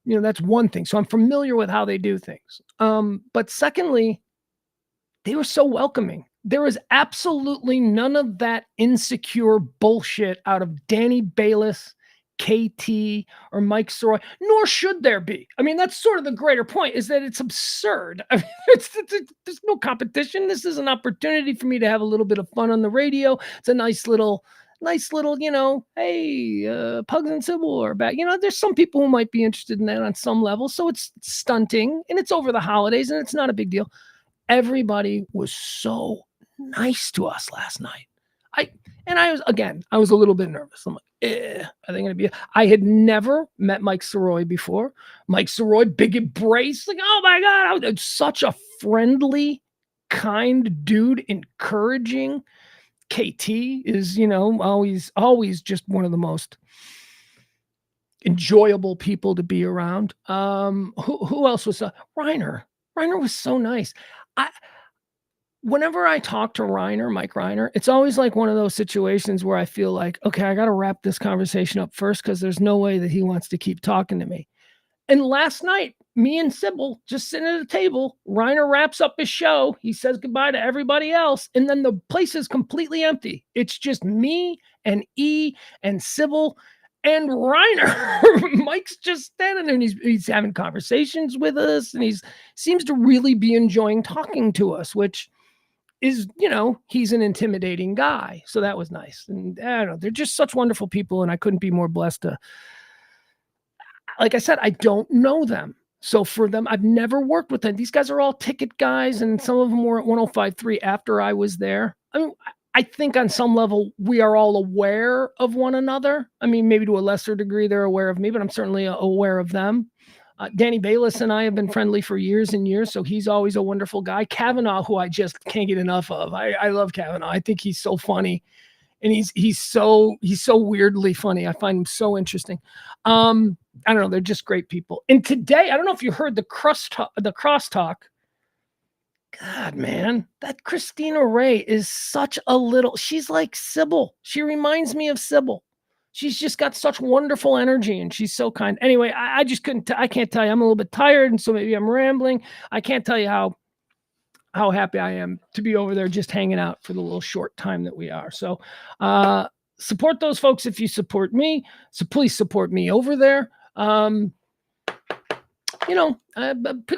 that's one thing. So I'm familiar with how they do things. But secondly, they were so welcoming. There was absolutely none of that insecure bullshit out of Danny Bayless, KT, or Mike Soroy, nor should there be. I mean, that's sort of the greater point, is that it's absurd. I mean, there's no competition. This is an opportunity for me to have a little bit of fun on the radio. It's a nice little nice little, hey, Pugs and Sybil are back. There's some people who might be interested in that on some level. So it's stunting and it's over the holidays and it's not a big deal. Everybody was so nice to us last night. I was a little bit nervous. I'm like, are they going to be? I had never met Mike Soroy before. Mike Soroy, big embrace. Like, oh my God, such a friendly, kind dude, encouraging. KT is, always just one of the most enjoyable people to be around. Who else was Reiner? Reiner was so nice. Whenever I talk to Mike Reiner, it's always like one of those situations where I feel like, okay, I got to wrap this conversation up first because there's no way that he wants to keep talking to me. And last night, me and Sybil just sitting at a table. Reiner wraps up his show. He says goodbye to everybody else. And then the place is completely empty. It's just me and E and Sybil and Reiner. Mike's just standing there and he's having conversations with us. And he seems to really be enjoying talking to us, which is, he's an intimidating guy. So that was nice. And I don't know, they're just such wonderful people. And I couldn't be more blessed to, like I said, I don't know them. So for them, I've never worked with them. These guys are all ticket guys, and some of them were at 105.3 after I was there. I mean, I think on some level, we are all aware of one another. I mean, maybe to a lesser degree, they're aware of me, but I'm certainly aware of them. Danny Bayless and I have been friendly for years and years, so he's always a wonderful guy. Kavanaugh, who I just can't get enough of. I love Kavanaugh. I think he's so funny. And he's so weirdly funny. I find him so interesting. I don't know. They're just great people. And today, I don't know if you heard the crosstalk. God, man, that Christina Ray is such a little. She's like Sybil. She reminds me of Sybil. She's just got such wonderful energy, and she's so kind. Anyway, I just couldn't. I can't tell you. I'm a little bit tired, and so maybe I'm rambling. I can't tell you how happy I am to be over there just hanging out for the little short time that we are. So support those folks if you support me. So please support me over there. Pick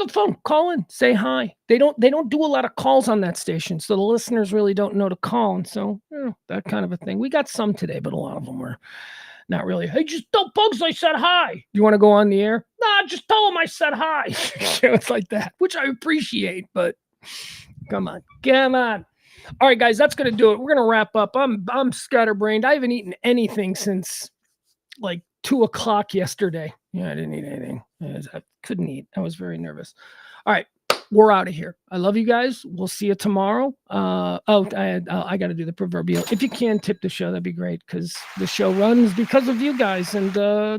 up the phone, call in, say hi. They don't do a lot of calls on that station, so the listeners really don't know to call. And so that kind of a thing. We got some today, but a lot of them were not really. Hey, just tell Pugs I said hi. You want to go on the air? Nah, just tell them I said hi. It's like that, which I appreciate, but come on. All right, guys, that's going to do it. We're going to wrap up. I'm scatterbrained. I haven't eaten anything since like 2:00 yesterday. Yeah, I didn't eat anything. I couldn't eat. I was very nervous. All right, we're out of here. I love you guys. We'll see you tomorrow. I got to do the proverbial. If you can tip the show, that'd be great because the show runs because of you guys. And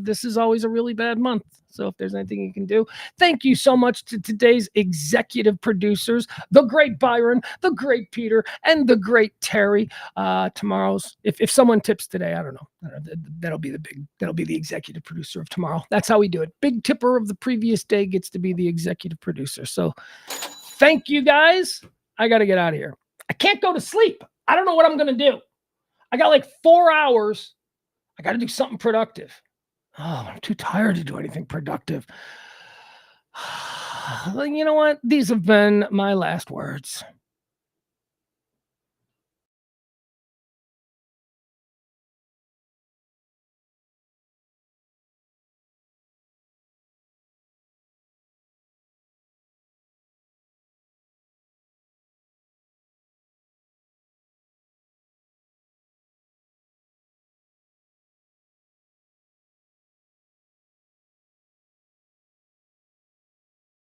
this is always a really bad month. So if there's anything you can do, thank you so much to today's executive producers, the great Byron, the great Peter, and the great Terry. Tomorrow's, if someone tips today, I don't know, that'll be the executive producer of tomorrow. That's how we do it. Big tipper of the previous day gets to be the executive producer. So thank you guys. I got to get out of here. I can't go to sleep. I don't know what I'm going to do. I got like 4 hours. I got to do something productive. Oh, I'm too tired to do anything productive. You know what? These have been my last words.